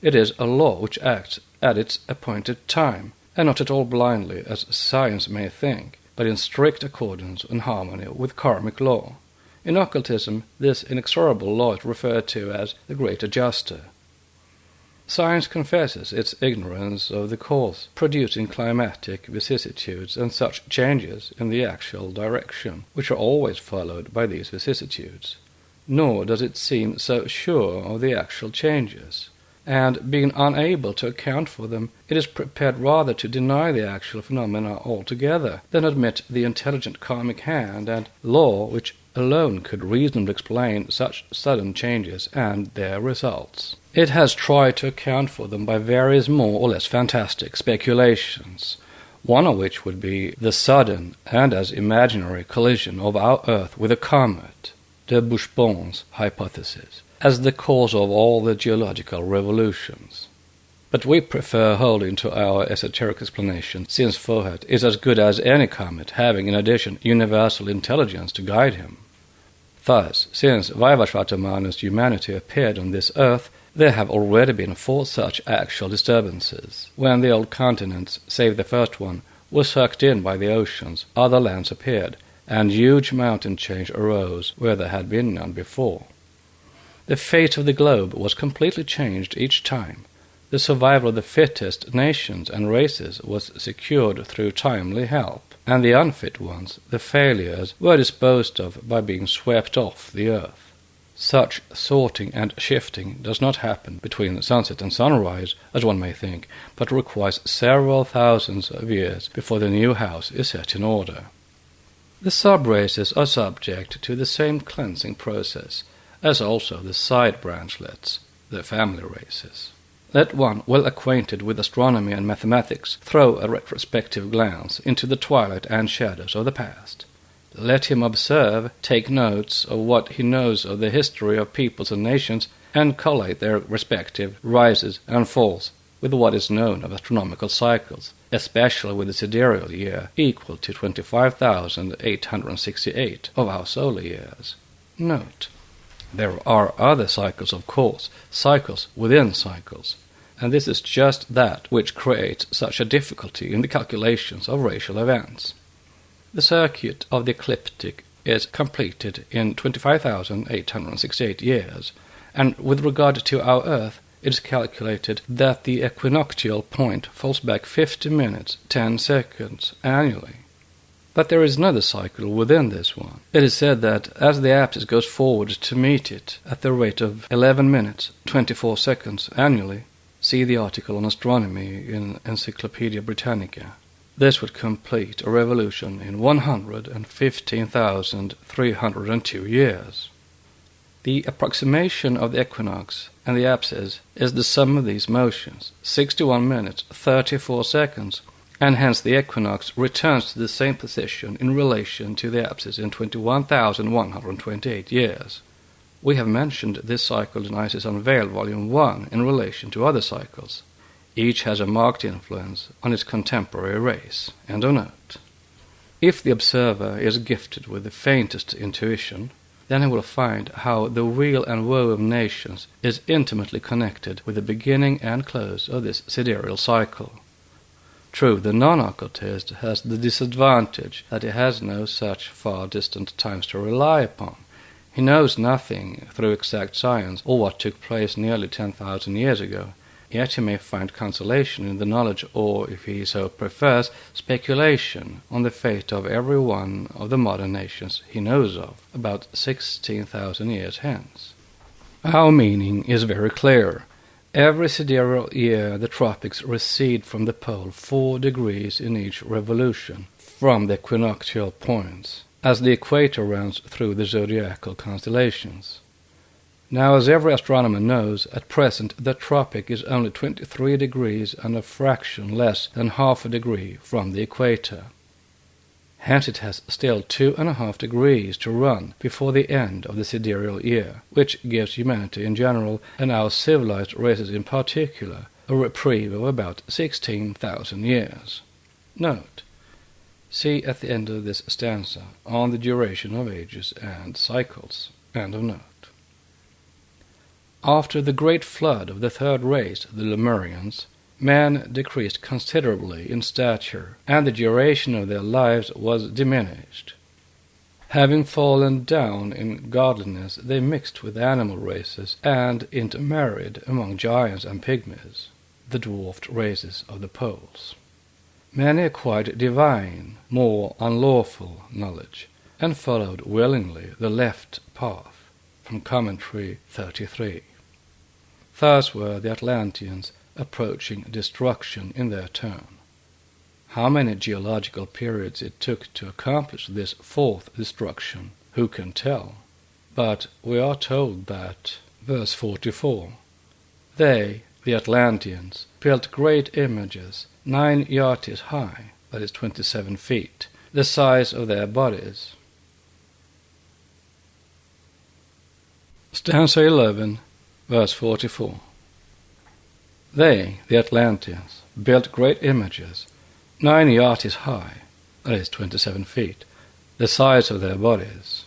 It is a law which acts at its appointed time, and not at all blindly as science may think, but in strict accordance and harmony with karmic law. In occultism, this inexorable law is referred to as the Great Adjuster. Science confesses its ignorance of the cause producing climatic vicissitudes and such changes in the actual direction, which are always followed by these vicissitudes. Nor does it seem so sure of the actual changes, and being unable to account for them, it is prepared rather to deny the actual phenomena altogether than admit the intelligent karmic hand and law which alone could reasonably explain such sudden changes and their results. It has tried to account for them by various more or less fantastic speculations, one of which would be the sudden and as imaginary collision of our Earth with a comet, de Bushbon's hypothesis, as the cause of all the geological revolutions. But we prefer holding to our esoteric explanation, since Fohat is as good as any comet, having in addition universal intelligence to guide him. Thus, since Vaivashvataman's humanity appeared on this earth, there have already been 4 such actual disturbances. When the old continents, save the first one, were sucked in by the oceans, other lands appeared, and huge mountain chains arose where there had been none before. The fate of the globe was completely changed each time. The survival of the fittest nations and races was secured through timely help, and the unfit ones, the failures, were disposed of by being swept off the earth. Such sorting and shifting does not happen between sunset and sunrise, as one may think, but requires several thousands of years before the new house is set in order. The sub-races are subject to the same cleansing process, as also the side branchlets, the family races. Let one well acquainted with astronomy and mathematics throw a retrospective glance into the twilight and shadows of the past. Let him observe, take notes of what he knows of the history of peoples and nations, and collate their respective rises and falls with what is known of astronomical cycles, especially with the sidereal year, equal to 25,868 of our solar years. Note: there are other cycles, of course, cycles within cycles, and this is just that which creates such a difficulty in the calculations of racial events. The circuit of the ecliptic is completed in 25,868 years, and with regard to our Earth, it is calculated that the equinoctial point falls back 50 minutes, 10 seconds annually. But there is another cycle within this one. It is said that as the apsis goes forward to meet it at the rate of 11 minutes, 24 seconds annually, see the article on astronomy in Encyclopedia Britannica, this would complete a revolution in 115,302 years. The approximation of the equinox and the apsis is the sum of these motions, 61 minutes, 34 seconds, and hence the equinox returns to the same position in relation to the apsis in 21,128 years. We have mentioned this cycle in Isis Unveiled Volume 1 in relation to other cycles. Each has a marked influence on its contemporary race. End of note. If the observer is gifted with the faintest intuition, then he will find how the weal and woe of nations is intimately connected with the beginning and close of this sidereal cycle. True, the non-occultist has the disadvantage that he has no such far-distant times to rely upon. He knows nothing through exact science or what took place nearly 10,000 years ago, yet he may find consolation in the knowledge, or, if he so prefers, speculation on the fate of every one of the modern nations he knows of, about 16,000 years hence. Our meaning is very clear. Every sidereal year the tropics recede from the pole 4 degrees in each revolution from the equinoctial points, as the equator runs through the zodiacal constellations. Now, as every astronomer knows, at present the tropic is only 23 degrees and a fraction less than half a degree from the equator. Hence it has still 2.5 degrees to run before the end of the sidereal year, which gives humanity in general, and our civilized races in particular, a reprieve of about 16,000 years. Note: see at the end of this stanza on the duration of ages and cycles. End of note. After the great flood of the third race, the Lemurians, men decreased considerably in stature, and the duration of their lives was diminished. Having fallen down in godliness, they mixed with animal races and intermarried among giants and pygmies, the dwarfed races of the poles. Many acquired divine, more unlawful knowledge, and followed willingly the left path, from Commentary 33. Thus were the Atlanteans approaching destruction in their turn. How many geological periods it took to accomplish this fourth destruction, who can tell? But we are told that, verse 44, they, the Atlanteans, built great images, 9 yards high, that is 27 feet, the size of their bodies. Stanza 11, verse 44. They, the Atlanteans, built great images, 9 yards high, that is 27 feet, the size of their bodies.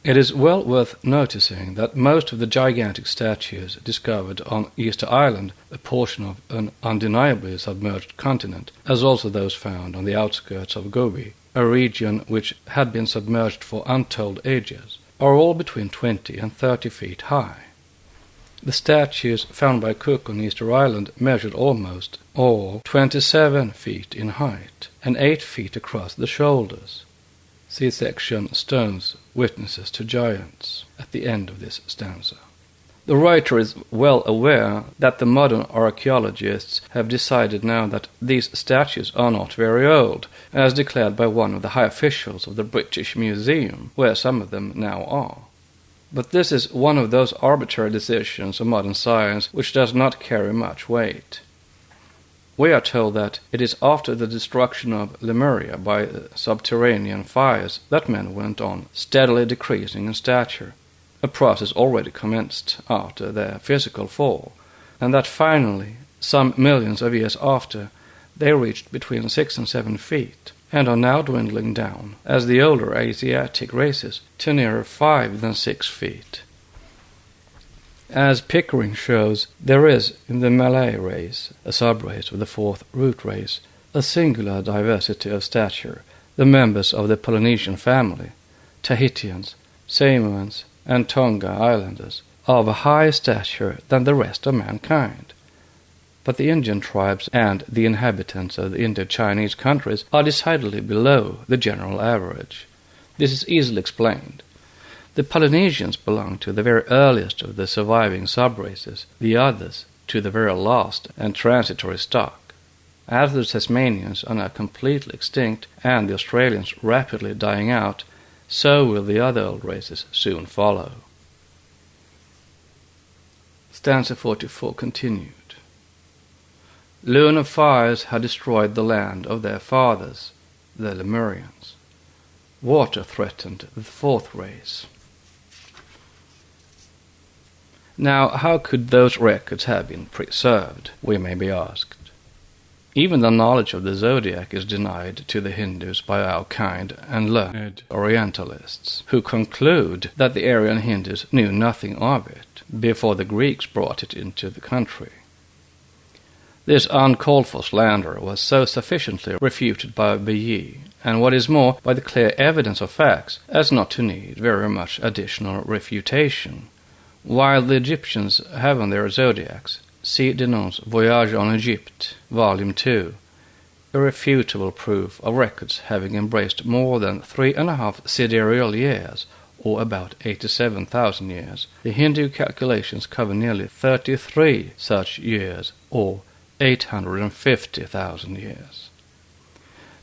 It is well worth noticing that most of the gigantic statues discovered on Easter Island, a portion of an undeniably submerged continent, as also those found on the outskirts of Gobi, a region which had been submerged for untold ages, are all between 20 and 30 feet high. The statues found by Cook on Easter Island measured almost all 27 feet in height and 8 feet across the shoulders. See section Stones, Witnesses to Giants, at the end of this stanza. The writer is well aware that the modern archaeologists have decided now that these statues are not very old, as declared by one of the high officials of the British Museum, where some of them now are. But this is one of those arbitrary decisions of modern science which does not carry much weight. We are told that it is after the destruction of Lemuria by subterranean fires that men went on steadily decreasing in stature, a process already commenced after their physical fall, and that finally, some millions of years after, they reached between 6 and 7 feet, and are now dwindling down, as the older Asiatic races, to nearer 5 than 6 feet. As Pickering shows, there is in the Malay race, a sub-race of the fourth root race, a singular diversity of stature, the members of the Polynesian family, Tahitians, Samoans, and Tonga Islanders, are of a higher stature than the rest of mankind. but the Indian tribes and the inhabitants of the Indo-Chinese countries are decidedly below the general average. This is easily explained. The Polynesians belong to the very earliest of the surviving subraces, the others to the very last and transitory stock. As the Tasmanians are now completely extinct and the Australians rapidly dying out, so will the other old races soon follow. Stanza 44 continued. Lunar fires had destroyed the land of their fathers, the Lemurians. Water threatened the fourth race. Now, how could those records have been preserved, we may be asked. Even the knowledge of the zodiac is denied to the Hindus by our kind and learned Orientalists, who conclude that the Aryan Hindus knew nothing of it before the Greeks brought it into the country. This uncalled for slander was so sufficiently refuted by Bamiyan, and what is more, by the clear evidence of facts, as not to need very much additional refutation. While the Egyptians have on their zodiacs, see Denon's Voyage en Egypte, Volume 2, irrefutable proof of records having embraced more than 3.5 sidereal years, or about 87,000 years. The Hindu calculations cover nearly 33 such years, or 850,000 years.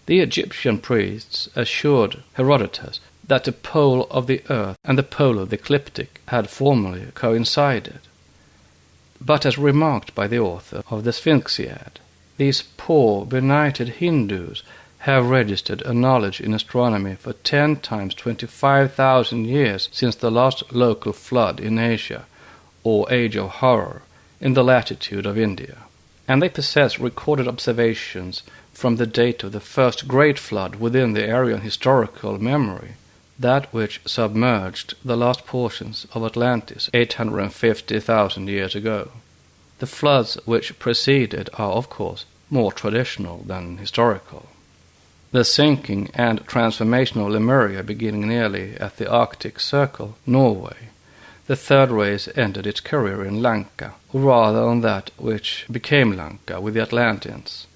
The Egyptian priests assured Herodotus that the pole of the earth and the pole of the ecliptic had formerly coincided. But as remarked by the author of the Sphinxiad, these poor benighted Hindus have registered a knowledge in astronomy for 10 times 25,000 years since the last local flood in Asia, or Age of Horror, in the latitude of India. And they possess recorded observations from the date of the first great flood within the Aryan historical memory, that which submerged the last portions of Atlantis 850,000 years ago. The floods which preceded are, of course, more traditional than historical. The sinking and transformation of Lemuria beginning nearly at the Arctic Circle, Norway. The third race ended its career in Lanka, or rather on that which became Lanka with the Atlanteans.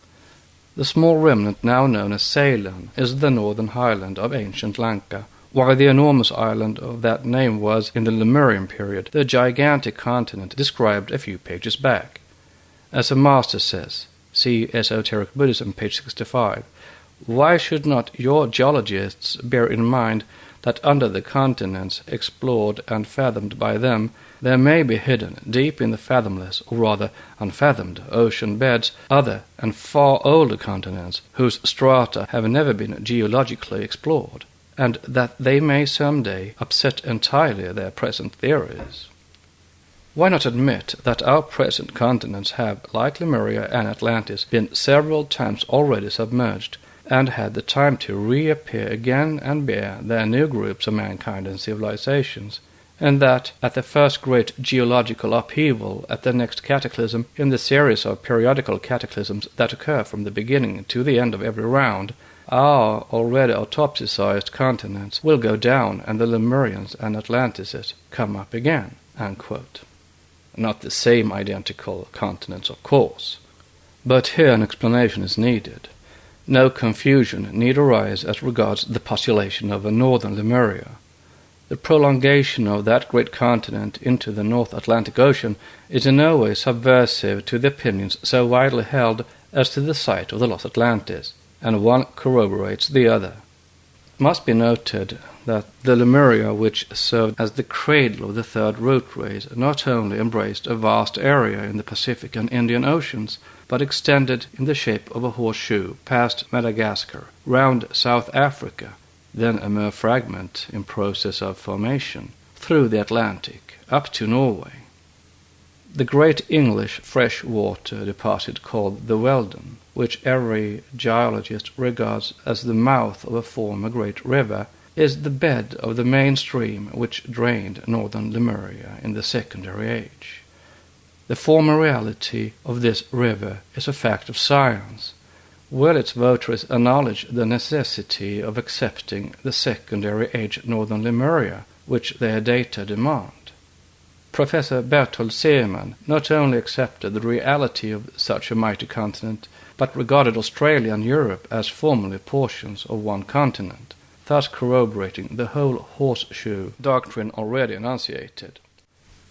The small remnant now known as Ceylon is the northern highland of ancient Lanka, while the enormous island of that name was, in the Lemurian period, the gigantic continent described a few pages back. As a master says, see Esoteric Buddhism, page 65, why should not your geologists bear in mind that under the continents explored and fathomed by them, there may be hidden deep in the fathomless, or rather unfathomed, ocean beds, other and far older continents whose strata have never been geologically explored, and that they may some day upset entirely their present theories. Why not admit that our present continents have, like Lemuria and Atlantis, been several times already submerged, and had the time to reappear again and bear their new groups of mankind and civilizations, and that at the first great geological upheaval, at the next cataclysm, in the series of periodical cataclysms that occur from the beginning to the end of every round, our already autopsy-sized continents will go down and the Lemurians and Atlantices come up again, unquote. Not the same identical continents, of course. But here an explanation is needed. No confusion need arise as regards the postulation of a northern Lemuria. The prolongation of that great continent into the North Atlantic Ocean is in no way subversive to the opinions so widely held as to the site of the lost Atlantis, and one corroborates the other. It must be noted that the Lemuria which served as the cradle of the third root race not only embraced a vast area in the Pacific and Indian Oceans, but extended in the shape of a horseshoe past Madagascar, round South Africa, then a mere fragment in process of formation, through the Atlantic, up to Norway. The great English freshwater deposit called the Weldon, which every geologist regards as the mouth of a former great river, is the bed of the main stream which drained northern Lemuria in the secondary age. The former reality of this river is a fact of science. Will its votaries acknowledge the necessity of accepting the secondary age northern Lemuria, which their data demand? Professor Berthold Seemann not only accepted the reality of such a mighty continent, but regarded Australia and Europe as formerly portions of one continent, thus corroborating the whole horseshoe doctrine already enunciated.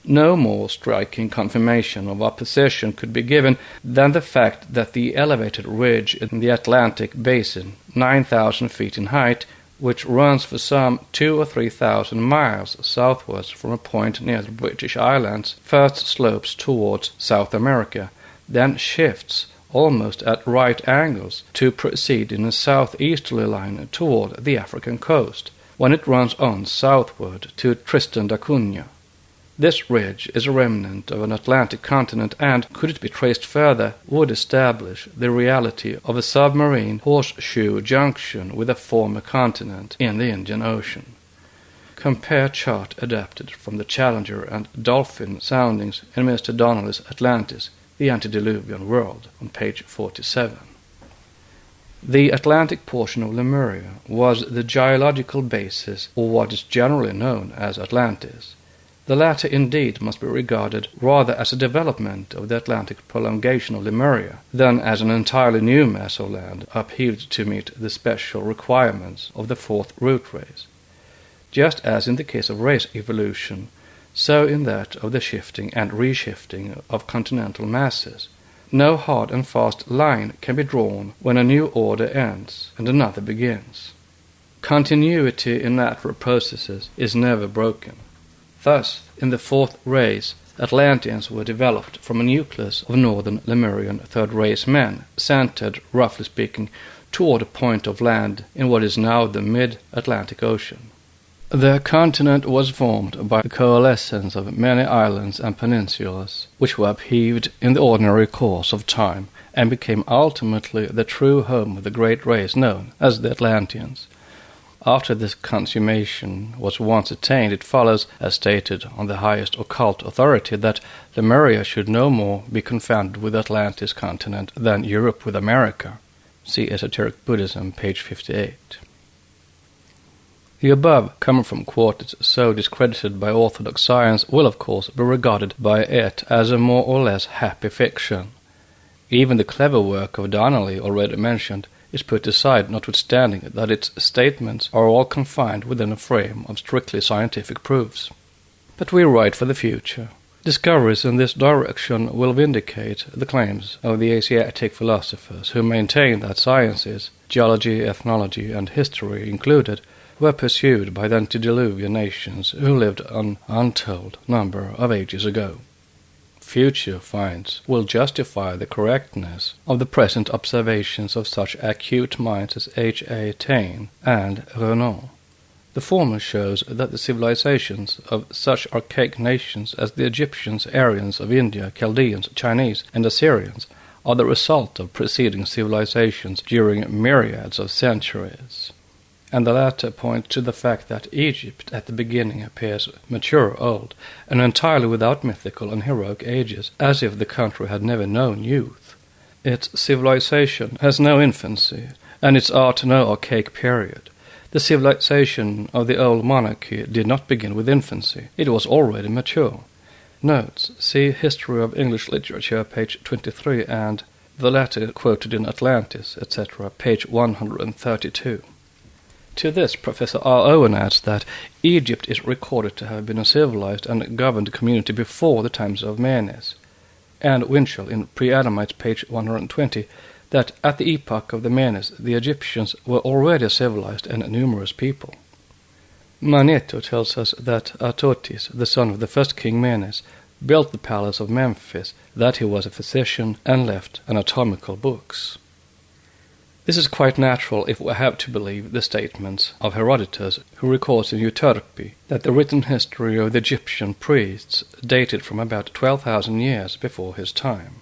No more striking confirmation of our position could be given than the fact that the elevated ridge in the Atlantic basin, 9,000 feet in height, which runs for some 2,000 or 3,000 miles southwards from a point near the British Islands, first slopes towards South America, then shifts almost at right angles to proceed in a southeasterly line toward the African coast, when it runs on southward to Tristan da Cunha. This ridge is a remnant of an Atlantic continent and, could it be traced further, would establish the reality of a submarine horseshoe junction with a former continent in the Indian Ocean. Compare chart adapted from the Challenger and Dolphin soundings in Mr. Donnelly's Atlantis, the Antediluvian World, on page 47. The Atlantic portion of Lemuria was the geological basis of what is generally known as Atlantis. The latter indeed must be regarded rather as a development of the Atlantic prolongation of Lemuria than as an entirely new mass of land upheaved to meet the special requirements of the fourth root race. Just as in the case of race evolution, so in that of the shifting and reshifting of continental masses, no hard and fast line can be drawn when a new order ends and another begins. Continuity in natural processes is never broken. Thus, in the fourth race, Atlanteans were developed from a nucleus of northern Lemurian third-race men, centered, roughly speaking, toward a point of land in what is now the mid-Atlantic Ocean. The continent was formed by the coalescence of many islands and peninsulas, which were upheaved in the ordinary course of time, and became ultimately the true home of the great race known as the Atlanteans. After this consummation was once attained, it follows, as stated on the highest occult authority, that Lemuria should no more be confounded with Atlantis continent than Europe with America. See Esoteric Buddhism, page 58. The above, coming from quarters so discredited by orthodox science, will of course be regarded by it as a more or less happy fiction. Even the clever work of Donnelly, already mentioned, is put aside, notwithstanding that its statements are all confined within a frame of strictly scientific proofs. But we write for the future. Discoveries in this direction will vindicate the claims of the Asiatic philosophers who maintain that sciences, geology, ethnology, and history included, were pursued by the antediluvian nations who lived an untold number of ages ago. Future finds will justify the correctness of the present observations of such acute minds as H. A. Taine and Renan. The former shows that the civilizations of such archaic nations as the Egyptians, Aryans of India, Chaldeans, Chinese, and Assyrians are the result of preceding civilizations during myriads of centuries. And the latter point to the fact that Egypt at the beginning appears mature, old, and entirely without mythical and heroic ages, as if the country had never known youth. Its civilization has no infancy, and its art no archaic period. The civilization of the old monarchy did not begin with infancy, it was already mature. Notes: see History of English Literature, page 23, and the latter quoted in Atlantis, etc., page 132. To this, Professor R. Owen adds that Egypt is recorded to have been a civilized and governed community before the times of Menes, and Winchell in Pre-Adamites, page 120, that at the epoch of the Menes the Egyptians were already a civilized and numerous people. Manetho tells us that Atotis, the son of the first king Menes, built the palace of Memphis, that he was a physician, and left anatomical books. This is quite natural if we have to believe the statements of Herodotus, who records in Euterpe that the written history of the Egyptian priests dated from about 12,000 years before his time.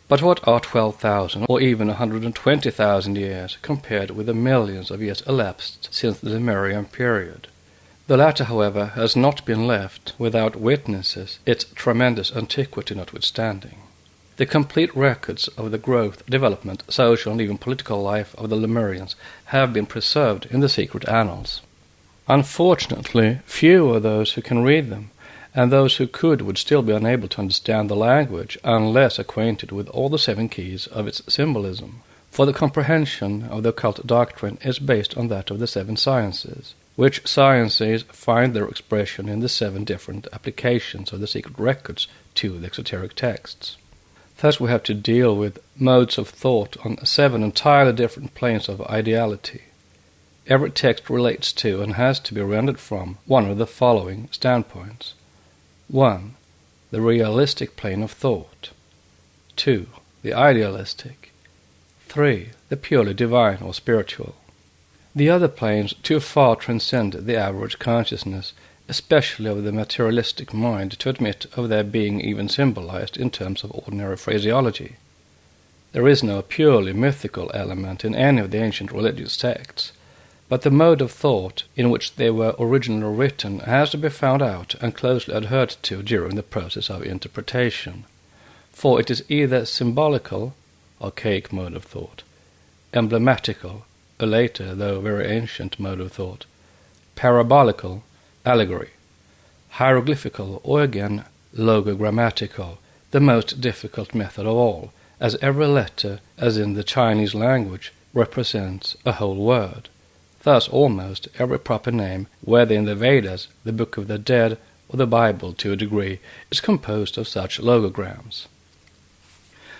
But what are 12,000 or even 120,000 years compared with the millions of years elapsed since the Lemurian period? The latter, however, has not been left without witnesses, its tremendous antiquity notwithstanding. The complete records of the growth, development, social and even political life of the Lemurians have been preserved in the secret annals. Unfortunately, few are those who can read them, and those who could would still be unable to understand the language unless acquainted with all the 7 keys of its symbolism. For the comprehension of the occult doctrine is based on that of the 7 sciences, which sciences find their expression in the 7 different applications of the secret records to the exoteric texts. Thus we have to deal with modes of thought on 7 entirely different planes of ideality. Every text relates to and has to be rendered from one of the following standpoints. 1. The realistic plane of thought. 2. The idealistic. 3. The purely divine or spiritual. The other planes too far transcend the average consciousness, especially of the materialistic mind, to admit of their being even symbolized in terms of ordinary phraseology. There is no purely mythical element in any of the ancient religious texts, but the mode of thought in which they were originally written has to be found out and closely adhered to during the process of interpretation, for it is either symbolical, archaic mode of thought, emblematical, a later though very ancient mode of thought, parabolical, allegory, hieroglyphical, or again logogrammatical, the most difficult method of all, as every letter, as in the Chinese language, represents a whole word. Thus almost every proper name, whether in the Vedas, the Book of the Dead, or the Bible to a degree, is composed of such logograms.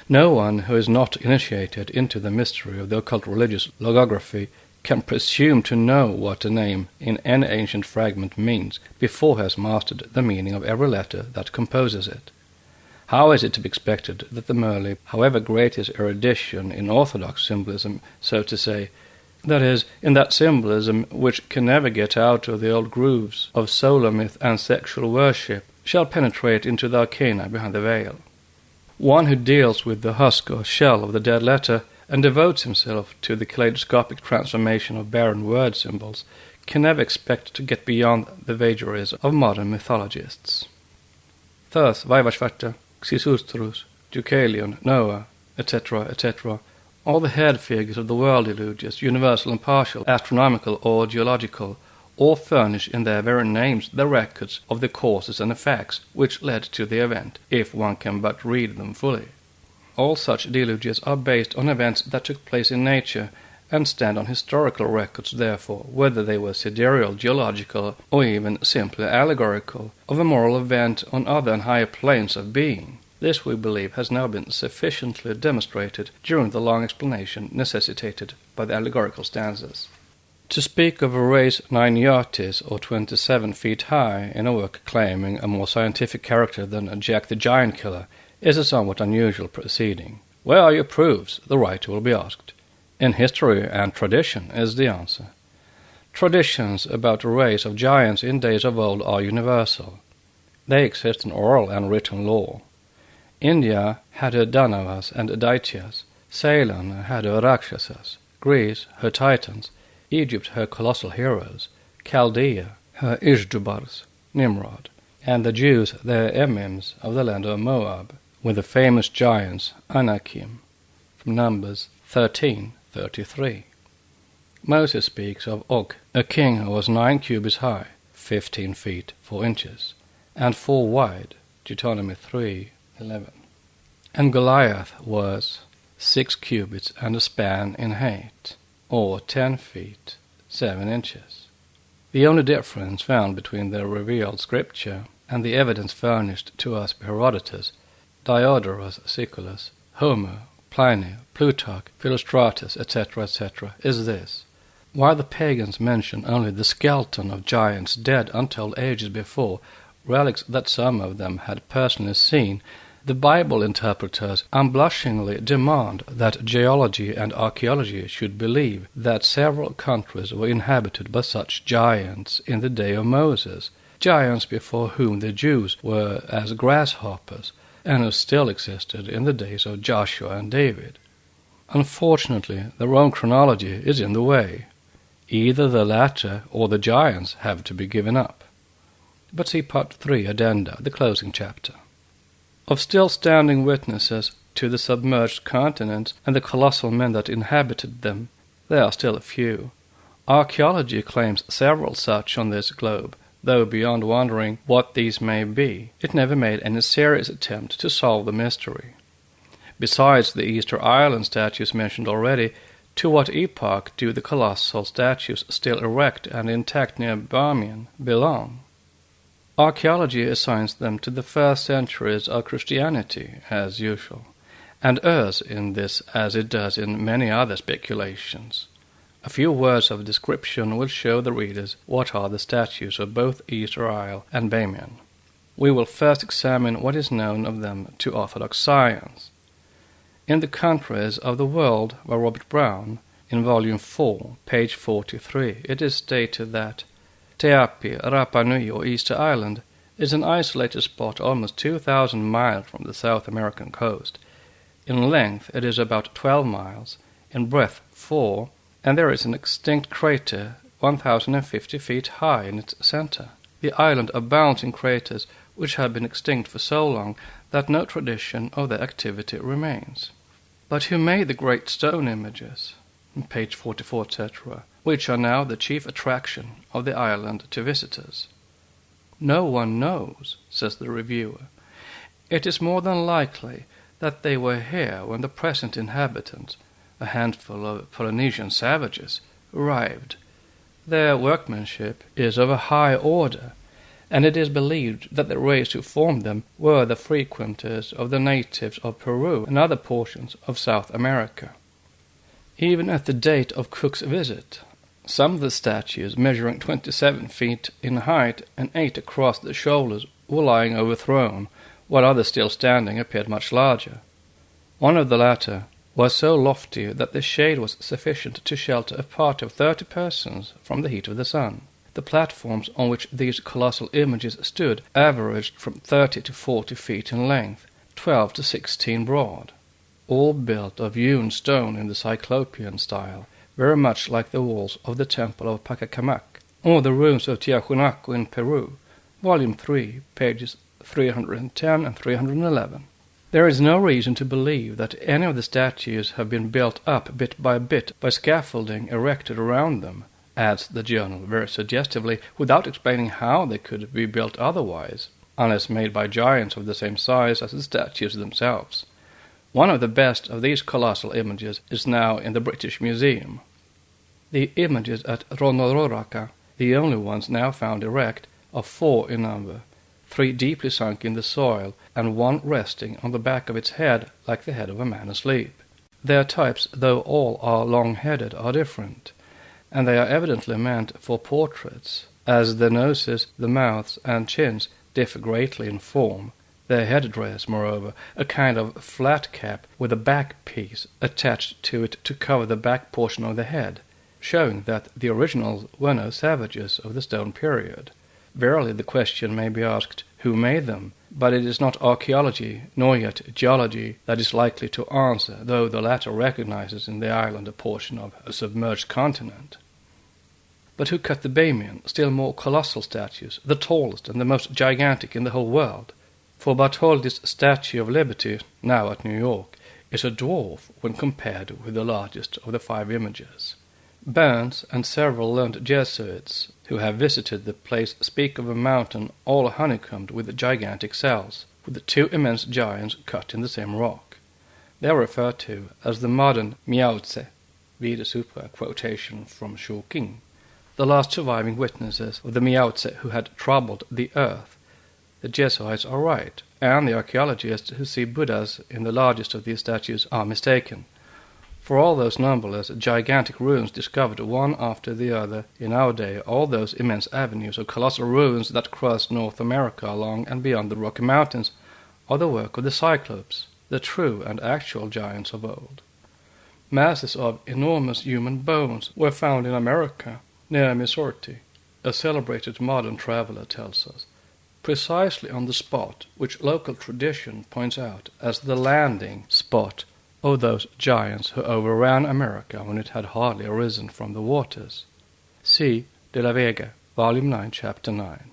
No one who is not initiated into the mystery of the occult religious logography can presume to know what a name in any ancient fragment means before he has mastered the meaning of every letter that composes it. How is it to be expected that the merely, however great his erudition in orthodox symbolism, so to say, that is, in that symbolism which can never get out of the old grooves of solar myth and sexual worship, shall penetrate into the arcana behind the veil? One who deals with the husk or shell of the dead letter and devotes himself to the kaleidoscopic transformation of barren word symbols can never expect to get beyond the vagaries of modern mythologists. Thus, Vaivashvata, Xisustrus, Deucalion, Noah, etc., etc., all the head figures of the world illusions, universal and partial, astronomical or geological, all furnish in their very names the records of the causes and effects which led to the event, if one can but read them fully. All such deluges are based on events that took place in nature, and stand on historical records, therefore, whether they were sidereal, geological, or even simply allegorical, of a moral event on other and higher planes of being. This, we believe, has now been sufficiently demonstrated during the long explanation necessitated by the allegorical stanzas. To speak of a race 9 yatis, or 27 feet high, in a work claiming a more scientific character than Jack the Giant Killer is a somewhat unusual proceeding. Where are your proofs? The writer will be asked. In history and tradition is the answer. Traditions about a race of giants in days of old are universal. They exist in oral and written law. India had her Danavas and Daityas, Ceylon had her Rakshasas, Greece her Titans, Egypt her colossal heroes, Chaldea her Ishdubars, Nimrod, and the Jews their Emims of the land of Moab, with the famous giants Anakim, from Numbers 13:33. Moses speaks of Og, a king who was 9 cubits high, 15 feet 4 inches, and 4 wide, Deuteronomy 3:11. And Goliath was 6 cubits and a span in height, or 10 feet 7 inches. The only difference found between the revealed scripture and the evidence furnished to us by Herodotus, Diodorus Siculus, Homer, Pliny, Plutarch, Philostratus, etc., etc., is this. While the pagans mention only the skeleton of giants dead untold ages before, relics that some of them had personally seen, the Bible interpreters unblushingly demand that geology and archaeology should believe that several countries were inhabited by such giants in the day of Moses, giants before whom the Jews were as grasshoppers, and who still existed in the days of Joshua and David. Unfortunately, their own chronology is in the way. Either the latter or the giants have to be given up. But see Part 3, Addenda, the closing chapter. Of still standing witnesses to the submerged continents and the colossal men that inhabited them, there are still a few. Archaeology claims several such on this globe, though beyond wondering what these may be, it never made any serious attempt to solve the mystery. Besides the Easter Island statues mentioned already, to what epoch do the colossal statues still erect and intact near Bamiyan belong? Archaeology assigns them to the first centuries of Christianity, as usual, and errs in this as it does in many other speculations. A few words of description will show the readers what are the statues of both Easter Isle and Bamiyan. We will first examine what is known of them to orthodox science. In the Countries of the World by Robert Brown, in Volume 4, page 43, it is stated that Te Api, Rapa Nui or Easter Island is an isolated spot almost 2,000 miles from the South American coast. In length it is about 12 miles, in breadth 4, and there is an extinct crater 1,050 feet high in its center. The island abounds in craters which have been extinct for so long that no tradition of their activity remains. But who made the great stone images, page 44, etc., which are now the chief attraction of the island to visitors? No one knows, says the reviewer. It is more than likely that they were here when the present inhabitants, a handful of Polynesian savages, arrived. Their workmanship is of a high order, and it is believed that the race who formed them were the frequenters of the natives of Peru and other portions of South America. Even at the date of Cook's visit, some of the statues measuring 27 feet in height and 8 across the shoulders were lying overthrown, while others still standing appeared much larger. One of the latter was so lofty that the shade was sufficient to shelter a party of 30 persons from the heat of the sun. The platforms on which these colossal images stood averaged from 30 to 40 feet in length, 12 to 16 broad, all built of hewn stone in the Cyclopean style, very much like the walls of the temple of Pacacamac, or the ruins of Tiahuanaco in Peru, Volume 3, pages 310 and 311. There is no reason to believe that any of the statues have been built up bit by scaffolding erected around them, adds the journal very suggestively, without explaining how they could be built otherwise, unless made by giants of the same size as the statues themselves. One of the best of these colossal images is now in the British Museum. The images at Ronororaka, the only ones now found erect, are 4 in number, 3 deeply sunk in the soil, and 1 resting on the back of its head like the head of a man asleep. Their types, though all are long-headed, are different, and they are evidently meant for portraits, as the noses, the mouths, and chins differ greatly in form. Their headdress, moreover, a kind of flat cap with a back piece attached to it to cover the back portion of the head, showing that the originals were no savages of the stone period. Verily the question may be asked, who made them? But it is not archaeology, nor yet geology, that is likely to answer, though the latter recognizes in the island a portion of a submerged continent. But who cut the Bamiyan, still more colossal statues, the tallest and the most gigantic in the whole world? For Bartholdi's Statue of Liberty, now at New York, is a dwarf when compared with the largest of the 5 images. Burns and several learned Jesuits who have visited the place speak of a mountain all honeycombed with gigantic cells, with 2 immense giants cut in the same rock. They are referred to as the modern Miaozi, vide supra quotation from Shu King, the last surviving witnesses of the Miaozi who had troubled the earth. The Jesuits are right, and the archaeologists who see Buddhas in the largest of these statues are mistaken. For all those numberless gigantic ruins discovered one after the other in our day, all those immense avenues of colossal ruins that cross North America along and beyond the Rocky Mountains, are the work of the Cyclopes, the true and actual giants of old. Masses of enormous human bones were found in America, near Missouri, a celebrated modern traveler tells us, precisely on the spot which local tradition points out as the landing spot of those giants who overran America when it had hardly arisen from the waters. See De la Vega, Volume 9, Chapter 9.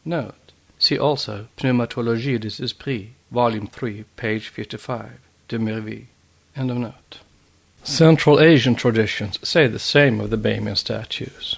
Note. See also Pneumatologie des Esprits, Volume 3, page 55, de Merville. End of note. Central Asian traditions say the same of the Bamiyan statues.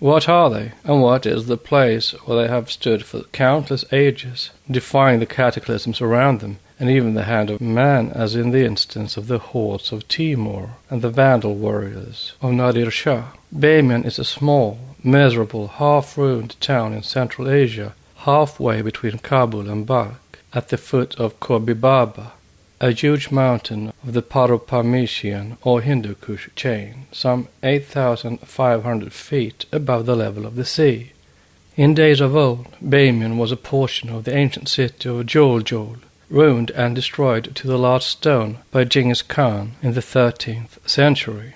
What are they, and what is the place where they have stood for countless ages, defying the cataclysms around them, and even the hand of man, as in the instance of the hordes of Timur and the Vandal warriors of Nadir Shah? Bamiyan is a small, miserable, half-ruined town in Central Asia, halfway between Kabul and Balkh, at the foot of Kobi Baba, a huge mountain of the Paropamisian or Hindu Kush chain, some 8,500 feet above the level of the sea. In days of old, Bamiyan was a portion of the ancient city of Jol, ruined and destroyed to the last stone by Genghis Khan in the 13th century.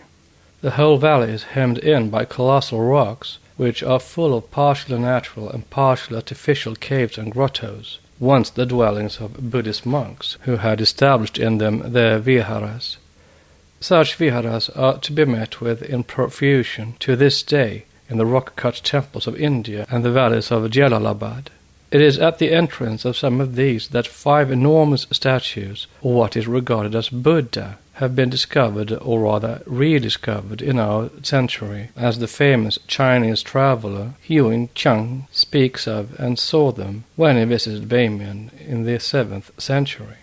The whole valley is hemmed in by colossal rocks, which are full of partially natural and partially artificial caves and grottos, once the dwellings of Buddhist monks, who had established in them their viharas. Such viharas are to be met with in profusion to this day in the rock-cut temples of India and the valleys of Jalalabad. It is at the entrance of some of these that 5 enormous statues, or what is regarded as Buddha, have been discovered, or rather rediscovered, in our century, as the famous Chinese traveller Huang Cheng speaks of and saw them when he visited Bamiyan in the 7th century.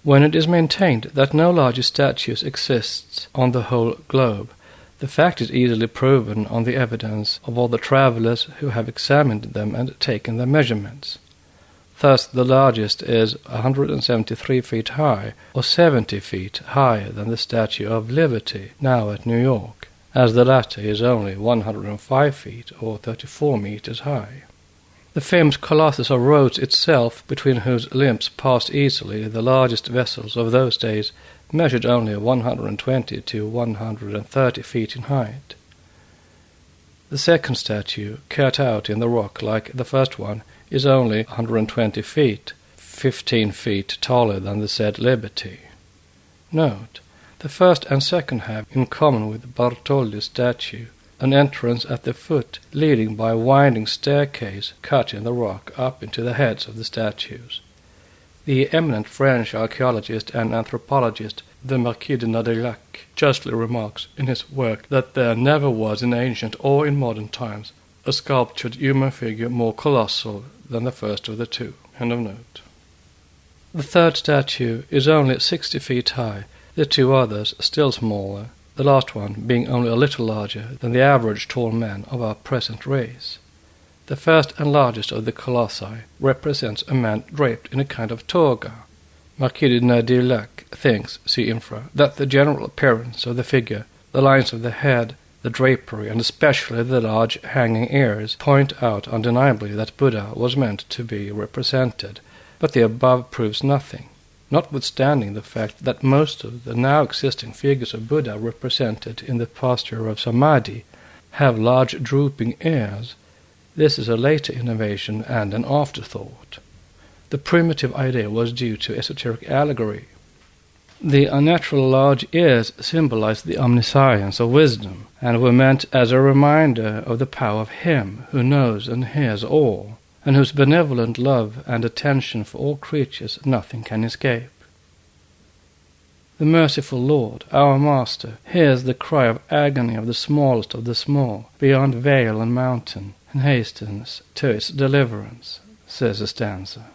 When it is maintained that no larger statues exist on the whole globe, the fact is easily proven on the evidence of all the travellers who have examined them and taken their measurements. Thus the largest is 173 feet high, or 70 feet higher than the Statue of Liberty, now at New York, as the latter is only 105 feet, or 34 meters high. The famous Colossus of Rhodes itself, between whose limbs passed easily the largest vessels of those days, measured only 120 to 130 feet in height. The second statue, cut out in the rock like the first one, is only 120 feet, 15 feet taller than the said Liberty. Note, the first and second have in common with Bartoldi's statue an entrance at the foot leading by a winding staircase cut in the rock up into the heads of the statues. The eminent French archaeologist and anthropologist, the Marquis de Nadillac, justly remarks in his work that there never was in ancient or in modern times a sculptured human figure more colossal than the first of the two. End of note. The third statue is only 60 feet high, the two others still smaller, the last one being only a little larger than the average tall man of our present race. The first and largest of the colossi represents a man draped in a kind of toga. Marquis de Nadillac thinks, see infra, that the general appearance of the figure, the lines of the head, the drapery, and especially the large hanging ears, point out undeniably that Buddha was meant to be represented, but the above proves nothing, notwithstanding the fact that most of the now existing figures of Buddha represented in the posture of samadhi have large drooping ears. This is a later innovation and an afterthought. The primitive idea was due to esoteric allegory. The unnatural large ears symbolized the omniscience of wisdom, and were meant as a reminder of the power of Him who knows and hears all, and whose benevolent love and attention for all creatures nothing can escape. The merciful Lord, our Master, hears the cry of agony of the smallest of the small, beyond vale and mountain, and hastens to its deliverance, says the stanza.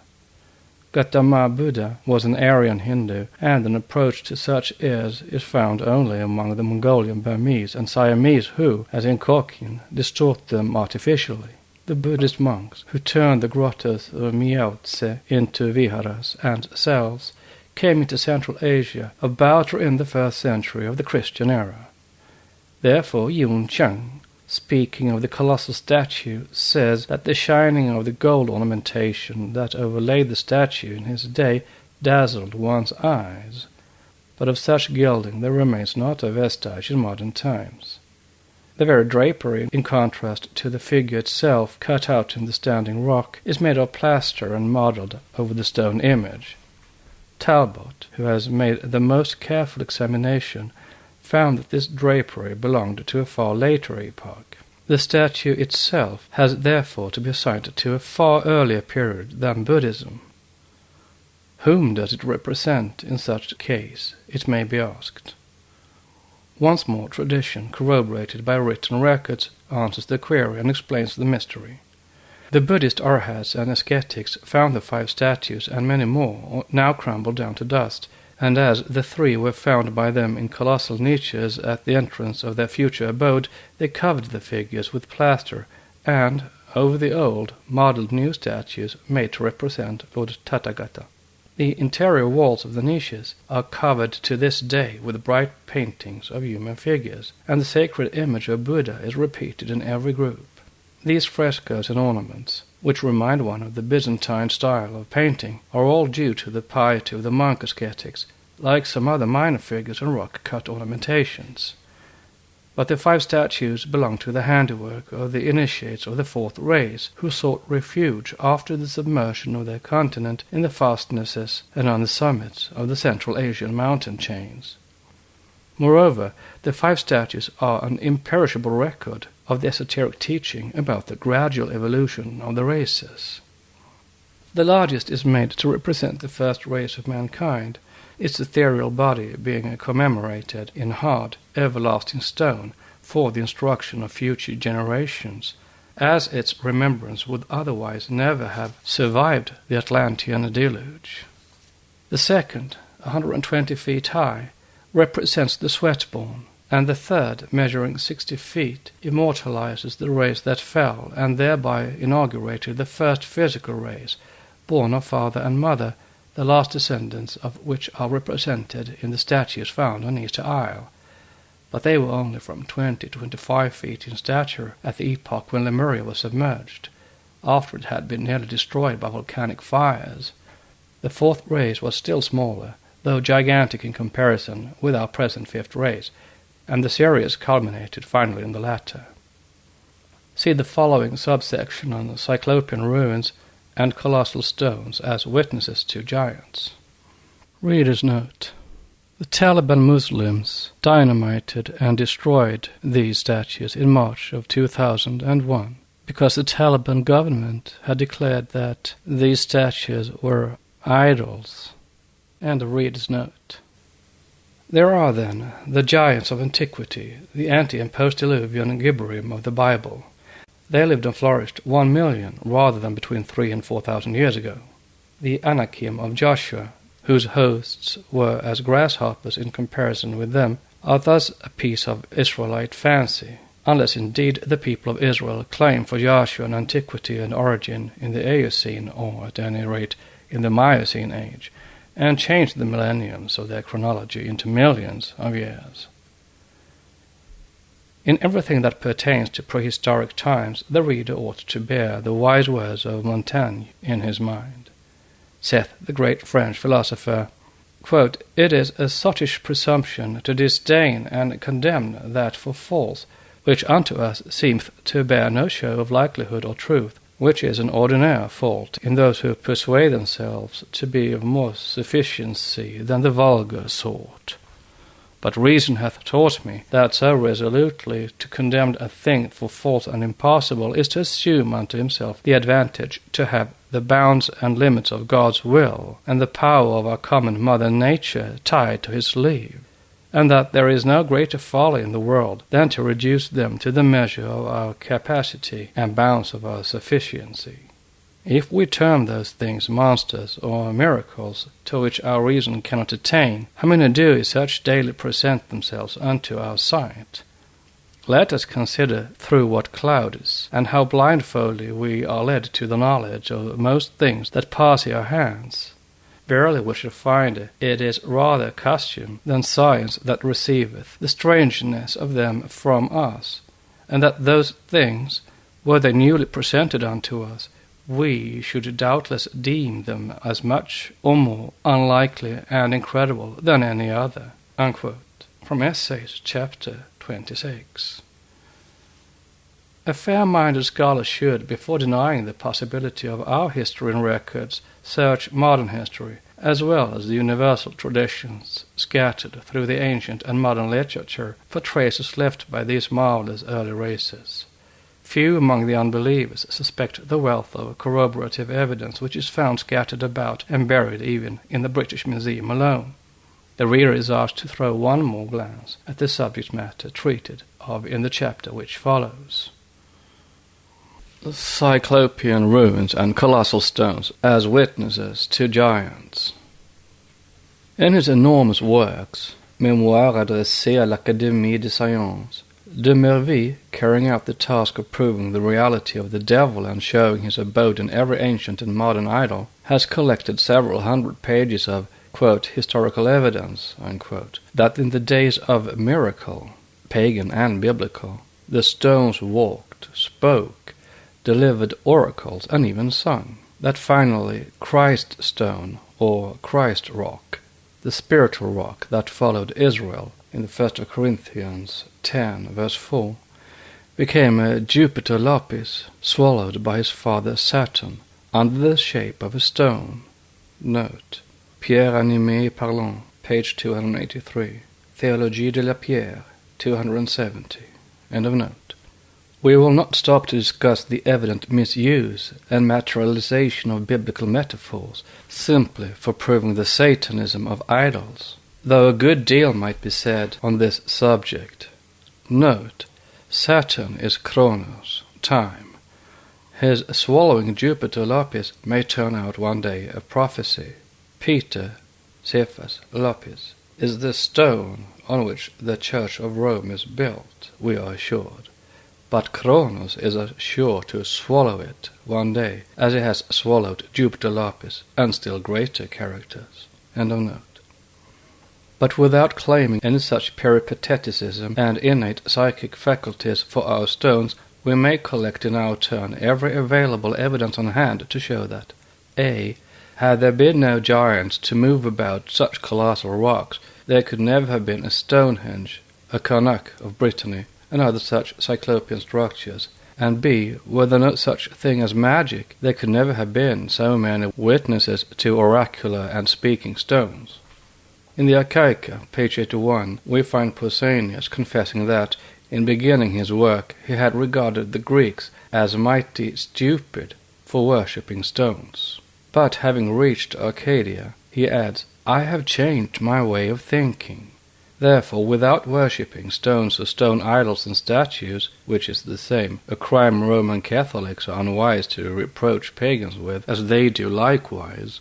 Gautama Buddha was an Aryan Hindu, and an approach to such ears is found only among the Mongolian Burmese and Siamese who, as in Kokien, distort them artificially. The Buddhist monks who turned the grottos of Miao-tse into viharas and cells came into Central Asia about or in the 1st century of the Christian era. Therefore Huang Cheng, speaking of the colossal statue, says that the shining of the gold ornamentation that overlaid the statue in his day dazzled one's eyes, but of such gilding there remains not a vestige in modern times. The very drapery, in contrast to the figure itself cut out in the standing rock, is made of plaster and modelled over the stone image. Talbot, who has made the most careful examination, found that this drapery belonged to a far later epoch. The statue itself has therefore to be assigned to a far earlier period than Buddhism. Whom does it represent in such a case, it may be asked. Once more, tradition, corroborated by written records, answers the query and explains the mystery. The Buddhist arhats and ascetics found the 5 statues and many more, now crumbled down to dust, and as the 3 were found by them in colossal niches at the entrance of their future abode, they covered the figures with plaster and, over the old, modelled new statues made to represent Lord Tathagata. The interior walls of the niches are covered to this day with bright paintings of human figures, and the sacred image of Buddha is repeated in every group. These frescoes and ornaments, which remind one of the Byzantine style of painting, are all due to the piety of the monk ascetics, like some other minor figures and rock-cut ornamentations. But the 5 statues belong to the handiwork of the initiates of the 4th race, who sought refuge after the submersion of their continent in the fastnesses and on the summits of the Central Asian mountain chains. Moreover, the 5 statues are an imperishable record of the esoteric teaching about the gradual evolution of the races. The largest is made to represent the first race of mankind, its ethereal body being commemorated in hard, everlasting stone for the instruction of future generations, as its remembrance would otherwise never have survived the Atlantean deluge. The second, 120 feet high, represents the sweat-born, and the third, measuring 60 feet, immortalizes the race that fell and thereby inaugurated the first physical race, born of father and mother, the last descendants of which are represented in the statues found on Easter Isle. But they were only from 20 to 25 feet in stature at the epoch when Lemuria was submerged, after it had been nearly destroyed by volcanic fires. The 4th race was still smaller, though gigantic in comparison with our present 5th race, and the series culminated finally in the latter. See the following subsection on the Cyclopean ruins and colossal stones as witnesses to giants. Reader's note. The Taliban Muslims dynamited and destroyed these statues in March of 2001 because the Taliban government had declared that these statues were idols. And the reader's note. There are, then, the giants of antiquity, the ante- and post-diluvian Gibborim of the Bible. They lived and flourished 1 million rather than between 3,000 and 4,000 years ago. The Anakim of Joshua, whose hosts were as grasshoppers in comparison with them, are thus a piece of Israelite fancy, unless indeed the people of Israel claim for Joshua an antiquity and origin in the Eocene, or at any rate in the Miocene age, and change the millenniums of their chronology into millions of years. In everything that pertains to prehistoric times, the reader ought to bear the wise words of Montaigne in his mind. Saith the great French philosopher, quote, "It is a sottish presumption to disdain and condemn that for false, which unto us seemeth to bear no show of likelihood or truth, which is an ordinary fault in those who persuade themselves to be of more sufficiency than the vulgar sort. But reason hath taught me that so resolutely to condemn a thing for false and impossible is to assume unto himself the advantage to have the bounds and limits of God's will and the power of our common mother nature tied to his sleeve, and that there is no greater folly in the world than to reduce them to the measure of our capacity and bounds of our sufficiency. If we term those things monsters or miracles to which our reason cannot attain, how many do such daily present themselves unto our sight? Let us consider through what clouds, and how blindfoldly we are led to the knowledge of most things that pass our hands. Verily we shall find it is rather custom than science that receiveth the strangeness of them from us, and that those things, were they newly presented unto us, we should doubtless deem them as much or more unlikely and incredible than any other." Unquote. From Essays, chapter 26. A fair-minded scholar should, before denying the possibility of our history and records, search modern history, as well as the universal traditions scattered through the ancient and modern literature for traces left by these marvelous early races. Few among the unbelievers suspect the wealth of corroborative evidence which is found scattered about and buried even in the British Museum alone. The reader is asked to throw one more glance at the subject matter treated of in the chapter which follows. Cyclopean ruins and colossal stones as witnesses to giants. In his enormous works, Mémoires adressées à l'Académie des Sciences, de Merville, carrying out the task of proving the reality of the devil and showing his abode in every ancient and modern idol, has collected several hundred pages of, quote, historical evidence, unquote, that in the days of miracle, pagan and biblical, the stones walked, spoke, delivered oracles, and even sung. That finally Christ stone, or Christ rock, the spiritual rock that followed Israel in the 1 Corinthians 10, verse 4, became a Jupiter lapis swallowed by his father Saturn under the shape of a stone. Note, Pierre Animé Parlant, page 283, Théologie de la Pierre, 270, end of note. We will not stop to discuss the evident misuse and materialization of biblical metaphors simply for proving the Satanism of idols, though a good deal might be said on this subject. Note, Saturn is Chronos, time. His swallowing Jupiter lapis may turn out one day a prophecy. Peter, Cephas, lapis, is the stone on which the Church of Rome is built, we are assured. But Chronos is sure to swallow it one day, as he has swallowed Jupiter lapis and still greater characters. End of note. But without claiming any such peripateticism and innate psychic faculties for our stones, we may collect in our turn every available evidence on hand to show that a. Had there been no giants to move about such colossal rocks, there could never have been a Stonehenge, a Karnak of Brittany, and other such cyclopean structures, and b. Were there no such thing as magic, there could never have been so many witnesses to oracular and speaking stones. In the Archaica, page 81, we find Pausanias confessing that, in beginning his work, he had regarded the Greeks as mighty stupid for worshipping stones. But having reached Arcadia, he adds, I have changed my way of thinking. Therefore, without worshipping stones or stone idols and statues, which is the same, a crime Roman Catholics are unwise to reproach pagans with, as they do likewise,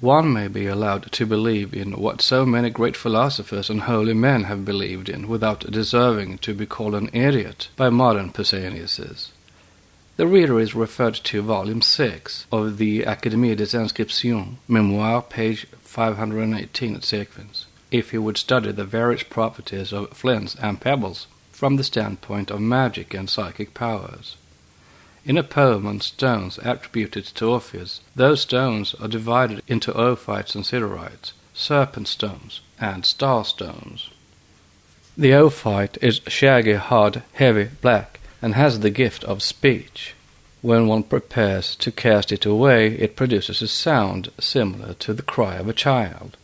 one may be allowed to believe in what so many great philosophers and holy men have believed in, without deserving to be called an idiot by modern Pausaniases. The reader is referred to Volume 6 of the Académie des Inscriptions, Memoir, page 518 et sequens, if he would study the various properties of flints and pebbles from the standpoint of magic and psychic powers. In a poem on stones attributed to Orpheus, those stones are divided into ophites and siderites, serpent stones, and star stones. The ophite is shaggy, hard, heavy, black, and has the gift of speech. When one prepares to cast it away, it produces a sound similar to the cry of a child.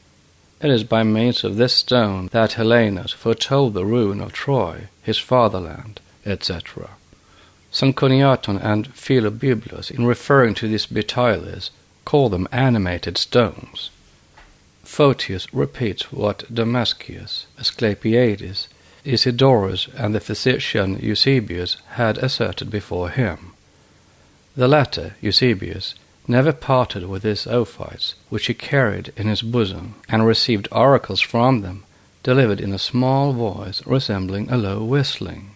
It is by means of this stone that Helenus foretold the ruin of Troy, his fatherland, etc. Sanconiaton and Philobiblos, in referring to these Betyles, call them animated stones. Photius repeats what Damascius, Asclepiades, Isidorus, and the physician Eusebius had asserted before him. The latter, Eusebius, never parted with his ophites, which he carried in his bosom, and received oracles from them, delivered in a small voice resembling a low whistling.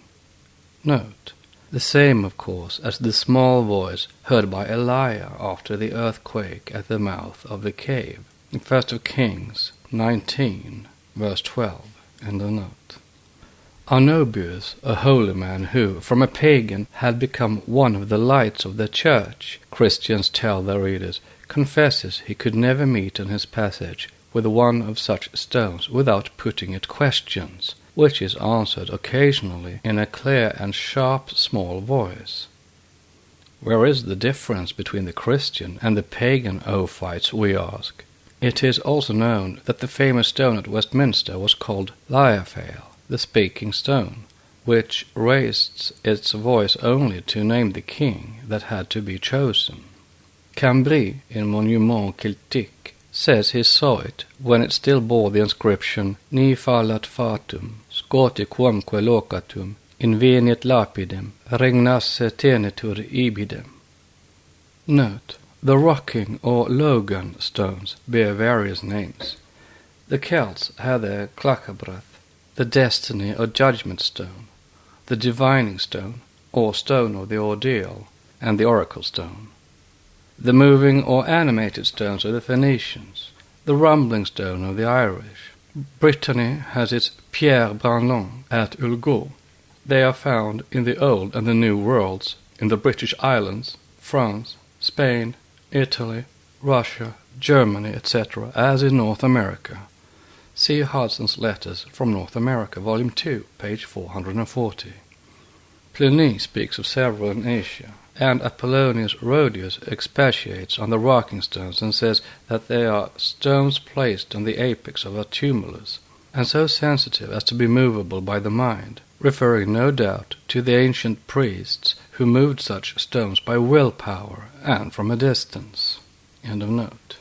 Note, the same, of course, as the small voice heard by Elijah after the earthquake at the mouth of the cave, in 1 Kings 19, verse 12, end of note. Arnobius, a holy man who, from a pagan, had become one of the lights of the church, Christians tell their readers, confesses he could never meet in his passage with one of such stones without putting it questions, which is answered occasionally in a clear and sharp small voice. Where is the difference between the Christian and the pagan ophites, we ask? It is also known that the famous stone at Westminster was called Liaphale, the speaking stone, which raised its voice only to name the king that had to be chosen. Cambry, in Monument Celtique, says he saw it when it still bore the inscription Ni fallat fatum, scoti quamque locatum, inveniet lapidem, regnasse tenetur ibidem. Note: the rocking or logan stones bear various names. The Celts had the clachabrath, the destiny or judgment stone, the divining stone or stone of the ordeal, and the oracle stone. The moving or animated stones of the Phoenicians, the rumbling stone of the Irish. Brittany has its pierre branlante at Ulgo. They are found in the Old and the New Worlds, in the British Islands, France, Spain, Italy, Russia, Germany, etc., as in North America. See Hudson's Letters from North America, Volume 2, page 440. Pliny speaks of several in Asia, and Apollonius Rhodius expatiates on the rocking stones and says that they are stones placed on the apex of a tumulus, and so sensitive as to be movable by the mind, referring no doubt to the ancient priests who moved such stones by willpower and from a distance. End of note.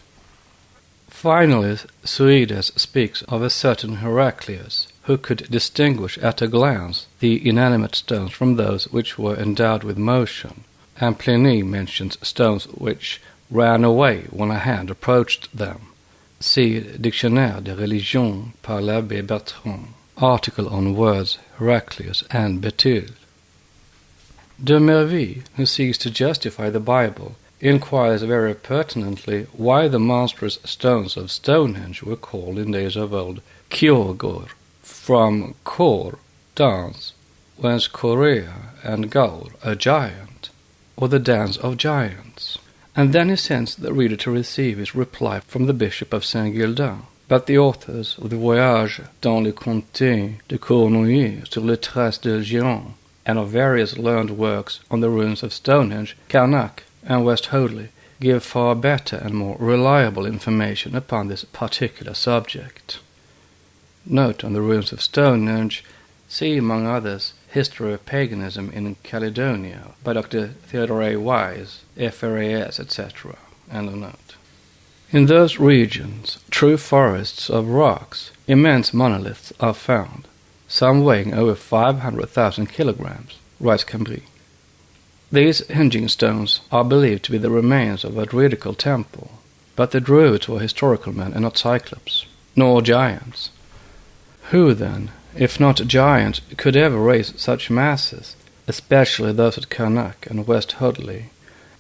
Finally, Suides speaks of a certain Heraclius, who could distinguish at a glance the inanimate stones from those which were endowed with motion, and Pliny mentions stones which ran away when a hand approached them. See Dictionnaire de Religion par l'Abbé Bertrand, article on words Heraclius and Bethune. De Merville, who seeks to justify the Bible, inquires very pertinently why the monstrous stones of Stonehenge were called in days of old Kjorgor, from kor, dance, whence korea and gaur, a giant, or the dance of giants. And then he sends the reader to receive his reply from the Bishop of Saint-Gildas. But the authors of the Voyage dans le comté de Cornouailles sur les traces de Géant, and of various learned works on the ruins of Stonehenge, Carnac, and West Hoadley, give far better and more reliable information upon this particular subject. Note on the ruins of Stonehenge, see among others History of Paganism in Caledonia by Dr. Theodore A. Wise, FRAS, etc. End of note. In those regions, true forests of rocks, immense monoliths are found, some weighing over 500,000 kilograms, writes Cambry. These hinging stones are believed to be the remains of a druidical temple, but the Druids were historical men and not cyclops, nor giants. Who, then, if not giants, could ever raise such masses, especially those at Carnac and West Hoadley,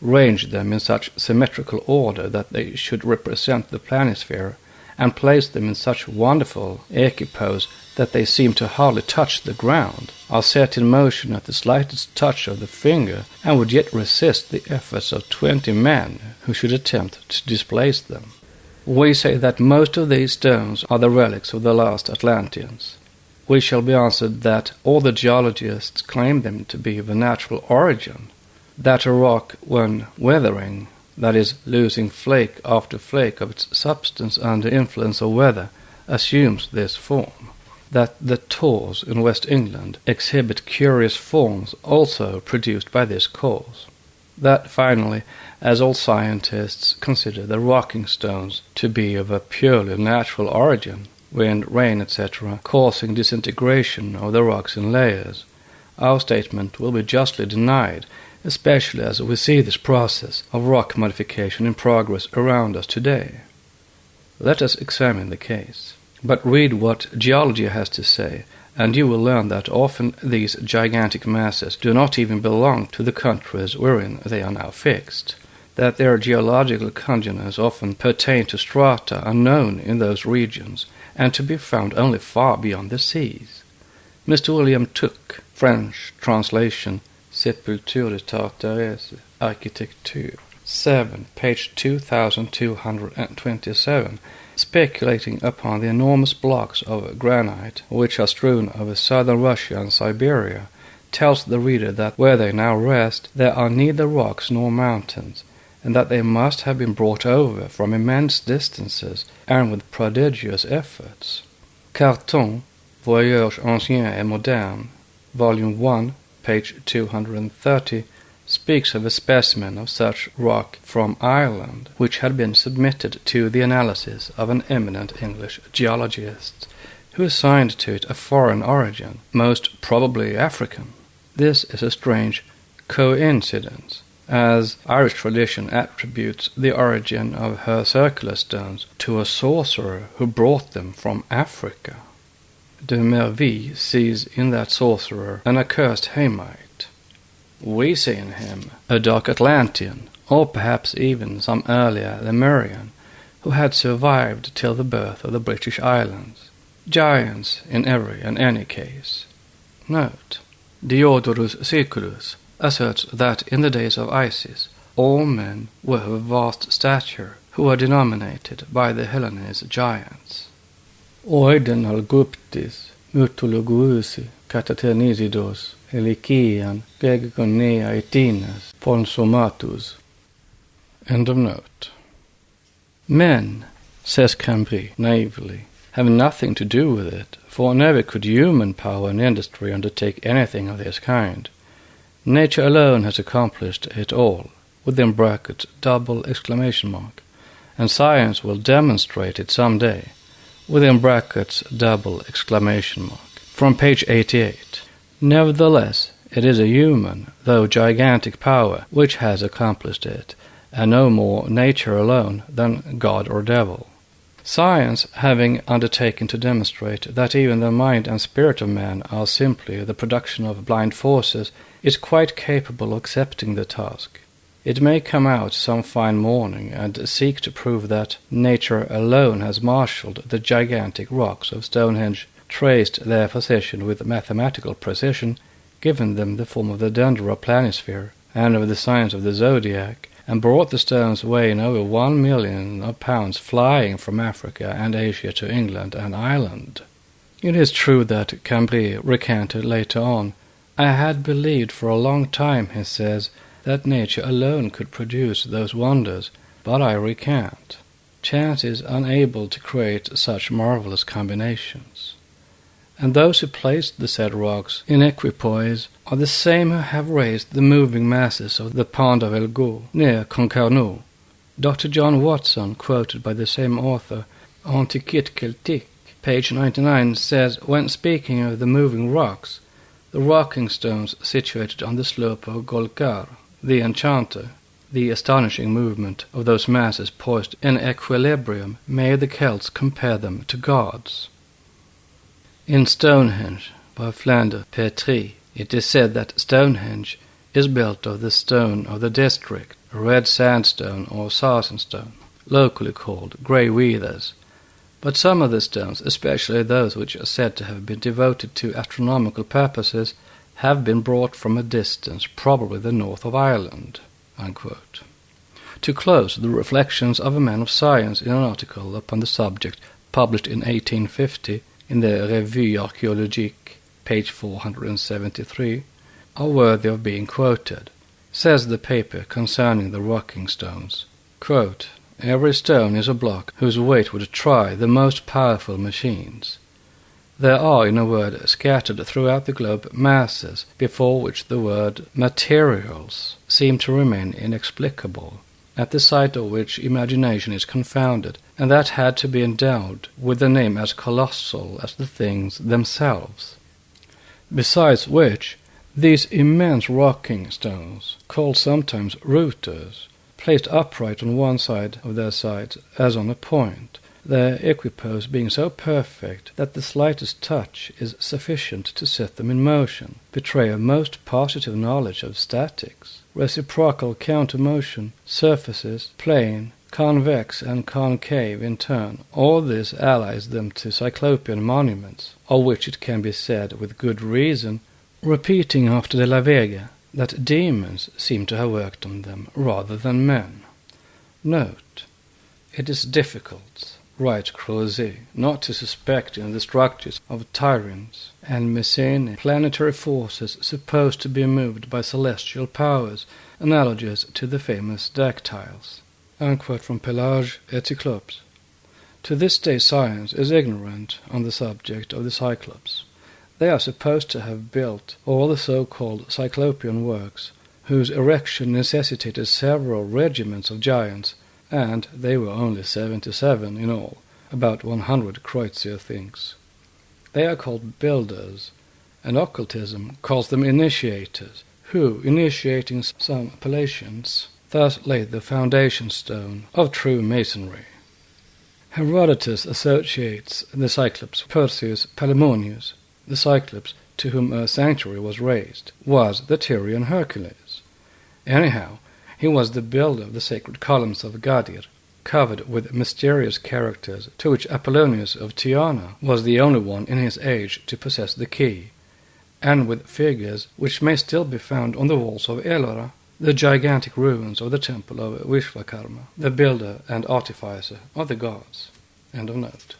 range them in such symmetrical order that they should represent the planisphere, and place them in such wonderful equipoise that they seem to hardly touch the ground, are set in motion at the slightest touch of the finger, and would yet resist the efforts of 20 men who should attempt to displace them? We say that most of these stones are the relics of the last Atlanteans. We shall be answered that all the geologists claim them to be of a natural origin, that a rock, when weathering, that is, losing flake after flake of its substance under influence of weather, assumes this form, that the tors in West England exhibit curious forms also produced by this cause, that finally, as all scientists consider the rocking stones to be of a purely natural origin, wind, rain, etc., causing disintegration of the rocks in layers, our statement will be justly denied, especially as we see this process of rock modification in progress around us today. Let us examine the case. But read what geology has to say, and you will learn that often these gigantic masses do not even belong to the countries wherein they are now fixed, that their geological congeners often pertain to strata unknown in those regions, and to be found only far beyond the seas. Mr. William Tooke, French translation, Sépulture Tartaise, Architecture, 7, page 2227, speculating upon the enormous blocks of granite which are strewn over southern Russia and Siberia, tells the reader that where they now rest there are neither rocks nor mountains, and that they must have been brought over from immense distances and with prodigious efforts. Carton, Voyage ancien et moderne, Volume 1, page 230, speaks of a specimen of such rock from Ireland, which had been submitted to the analysis of an eminent English geologist, who assigned to it a foreign origin, most probably African. This is a strange coincidence, as Irish tradition attributes the origin of her circular stones to a sorcerer who brought them from Africa. De Merville sees in that sorcerer an accursed Hamite. We see in him a dark Atlantean, or perhaps even some earlier Lemurian, who had survived till the birth of the British Islands. Giants in every and any case. Note: Diodorus Siculus asserts that in the days of Isis all men were of vast stature, who were denominated by the Hellenese giants. Oiden Alguptis, Mutologuusi, Catathenisidos, Helikian, Gegonea Etinas, Ponsomatus. End of note. Men, says Cambry naively, have nothing to do with it, for never could human power and industry undertake anything of this kind. Nature alone has accomplished it all, within brackets double exclamation mark, and science will demonstrate it some day, within brackets double exclamation mark. From page 88. Nevertheless, it is a human, though gigantic power, which has accomplished it, and no more nature alone than God or devil. Science, having undertaken to demonstrate that even the mind and spirit of man are simply the production of blind forces, is quite capable of accepting the task. It may come out some fine morning and seek to prove that nature alone has marshalled the gigantic rocks of Stonehenge, traced their position with mathematical precision, given them the form of the dendroplanisphere and of the signs of the zodiac, and brought the stones weighing over 1 million of pounds flying from Africa and Asia to England and Ireland. It is true that Cambry recanted later on. I had believed for a long time, he says, that nature alone could produce those wonders, but I recant. Chance is unable to create such marvelous combinations. And those who placed the said rocks in equipoise are the same who have raised the moving masses of the Pont of Elgeau, near Concarneau. Dr. John Watson, quoted by the same author, Antiquité Celtique, page 99, says, when speaking of the moving rocks, the rocking stones situated on the slope of Golcar, the Enchanter, the astonishing movement of those masses poised in equilibrium made the Celts compare them to gods. In Stonehenge, by Flander Petrie, it is said that Stonehenge is built of the stone of the district, red sandstone or sarsenstone, locally called grey wheathers. But some of the stones, especially those which are said to have been devoted to astronomical purposes, have been brought from a distance, probably the north of Ireland. Unquote. To close the reflections of a man of science in an article upon the subject published in 1850, in the Revue Archéologique, page 473, are worthy of being quoted. Says the paper concerning the rocking stones, quote, every stone is a block whose weight would try the most powerful machines. There are, in a word, scattered throughout the globe masses before which the word materials seem to remain inexplicable, at the sight of which imagination is confounded, and that had to be endowed with a name as colossal as the things themselves. Besides which, these immense rocking stones, called sometimes rooters, placed upright on one side of their sides as on a point, their equipoise being so perfect that the slightest touch is sufficient to set them in motion, betray a most positive knowledge of statics, reciprocal counter-motion, surfaces, plane, convex and concave in turn. All this allies them to cyclopean monuments, of which it can be said with good reason, repeating after de la Vega, that demons seem to have worked on them rather than men. Note: it is difficult, writes Crozet, not to suspect in the structures of Tyrants and Messene planetary forces supposed to be moved by celestial powers, analogous to the famous dactyls. Unquote from Pelage et Cyclops. To this day science is ignorant on the subject of the Cyclops. They are supposed to have built all the so-called Cyclopean works, whose erection necessitated several regiments of giants, and they were only 77 in all, about 100 Kreutzer things. They are called builders, and occultism calls them initiators, who, initiating some appellations, thus laid the foundation stone of true masonry. Herodotus associates the Cyclops Perseus Palemonius, the Cyclops to whom a sanctuary was raised, was the Tyrian Hercules. Anyhow, he was the builder of the sacred columns of Gadir, covered with mysterious characters, to which Apollonius of Tyana was the only one in his age to possess the key, and with figures which may still be found on the walls of Ellora, the gigantic ruins of the temple of Vishvakarma, the builder and artificer of the gods. End of note.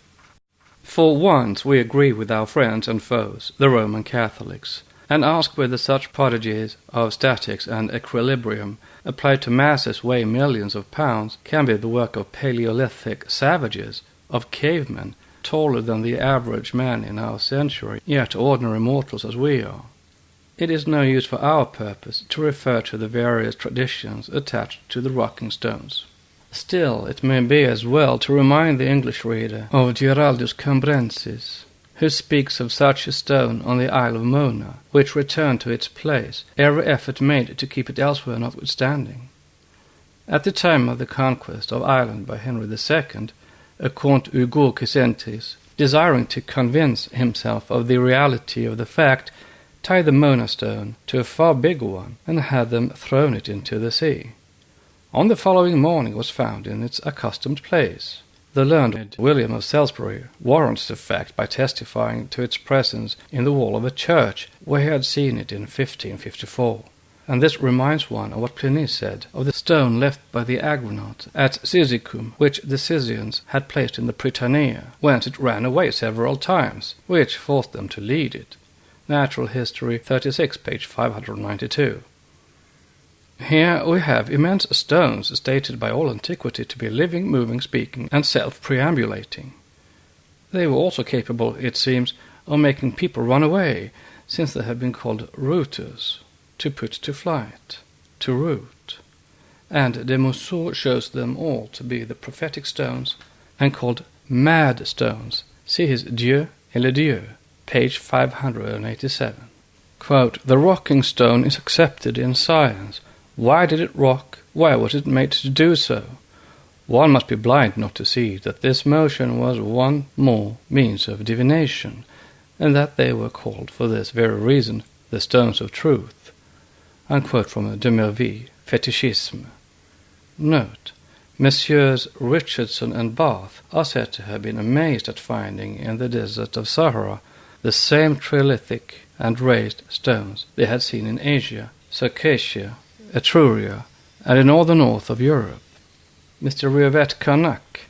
For once we agree with our friends and foes, the Roman Catholics, and ask whether such prodigies of statics and equilibrium, applied to masses weighing millions of pounds, can be the work of Paleolithic savages, of cavemen, taller than the average man in our century, yet ordinary mortals as we are. It is no use for our purpose to refer to the various traditions attached to the rocking stones. Still, it may be as well to remind the English reader of Giraldus Cambrensis, who speaks of such a stone on the Isle of Mona, which returned to its place, every effort made to keep it elsewhere notwithstanding. At the time of the conquest of Ireland by Henry II, a Count Hugo Quisentis, desiring to convince himself of the reality of the fact, tied the Mona stone to a far bigger one and had them thrown it into the sea. On the following morning it was found in its accustomed place. The learned William of Salisbury warrants the fact by testifying to its presence in the wall of a church where he had seen it in 1554. And this reminds one of what Pliny said of the stone left by the Argonauts at Cyzicum, which the Scythians had placed in the Prytanea, whence it ran away several times, which forced them to lead it. Natural History 36, page 592. Here we have immense stones stated by all antiquity to be living, moving, speaking, and self-preambulating. They were also capable, it seems, of making people run away, since they have been called rooters, to put to flight, to root. And de Mousseau shows them all to be the prophetic stones, and called mad stones. See his Dieu et le Dieu, page 587. Quote, "The rocking stone is accepted in science. Why did it rock? Why was it made to do so? One must be blind not to see that this motion was one more means of divination, and that they were called for this very reason the stones of truth." Unquote from de Merville, Fetichisme. Note, Messieurs Richardson and Bath are said to have been amazed at finding in the desert of Sahara the same trilithic and raised stones they had seen in Asia, Circassia, Etruria, and in all the north of Europe. Mr. Rivet Kanak,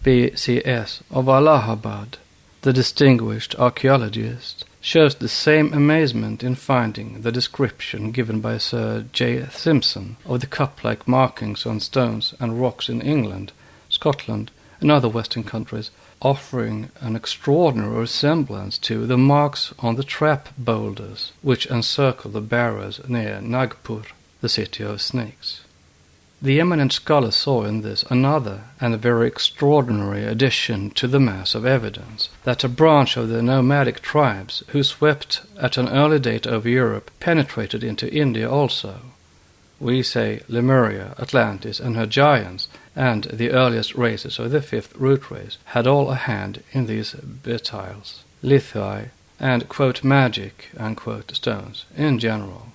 B.C.S. of Allahabad, the distinguished archaeologist, shows the same amazement in finding the description given by Sir J. Simpson of the cup-like markings on stones and rocks in England, Scotland, and other western countries, offering an extraordinary resemblance to the marks on the trap boulders which encircle the barrows near Nagpur, the city of snakes. The eminent scholar saw in this another and very extraordinary addition to the mass of evidence, that a branch of the nomadic tribes who swept at an early date over Europe penetrated into India also. We say Lemuria, Atlantis, and her giants, and the earliest races of the fifth root race, had all a hand in these betiles, lithoi, and, quote, magic, unquote, stones in general.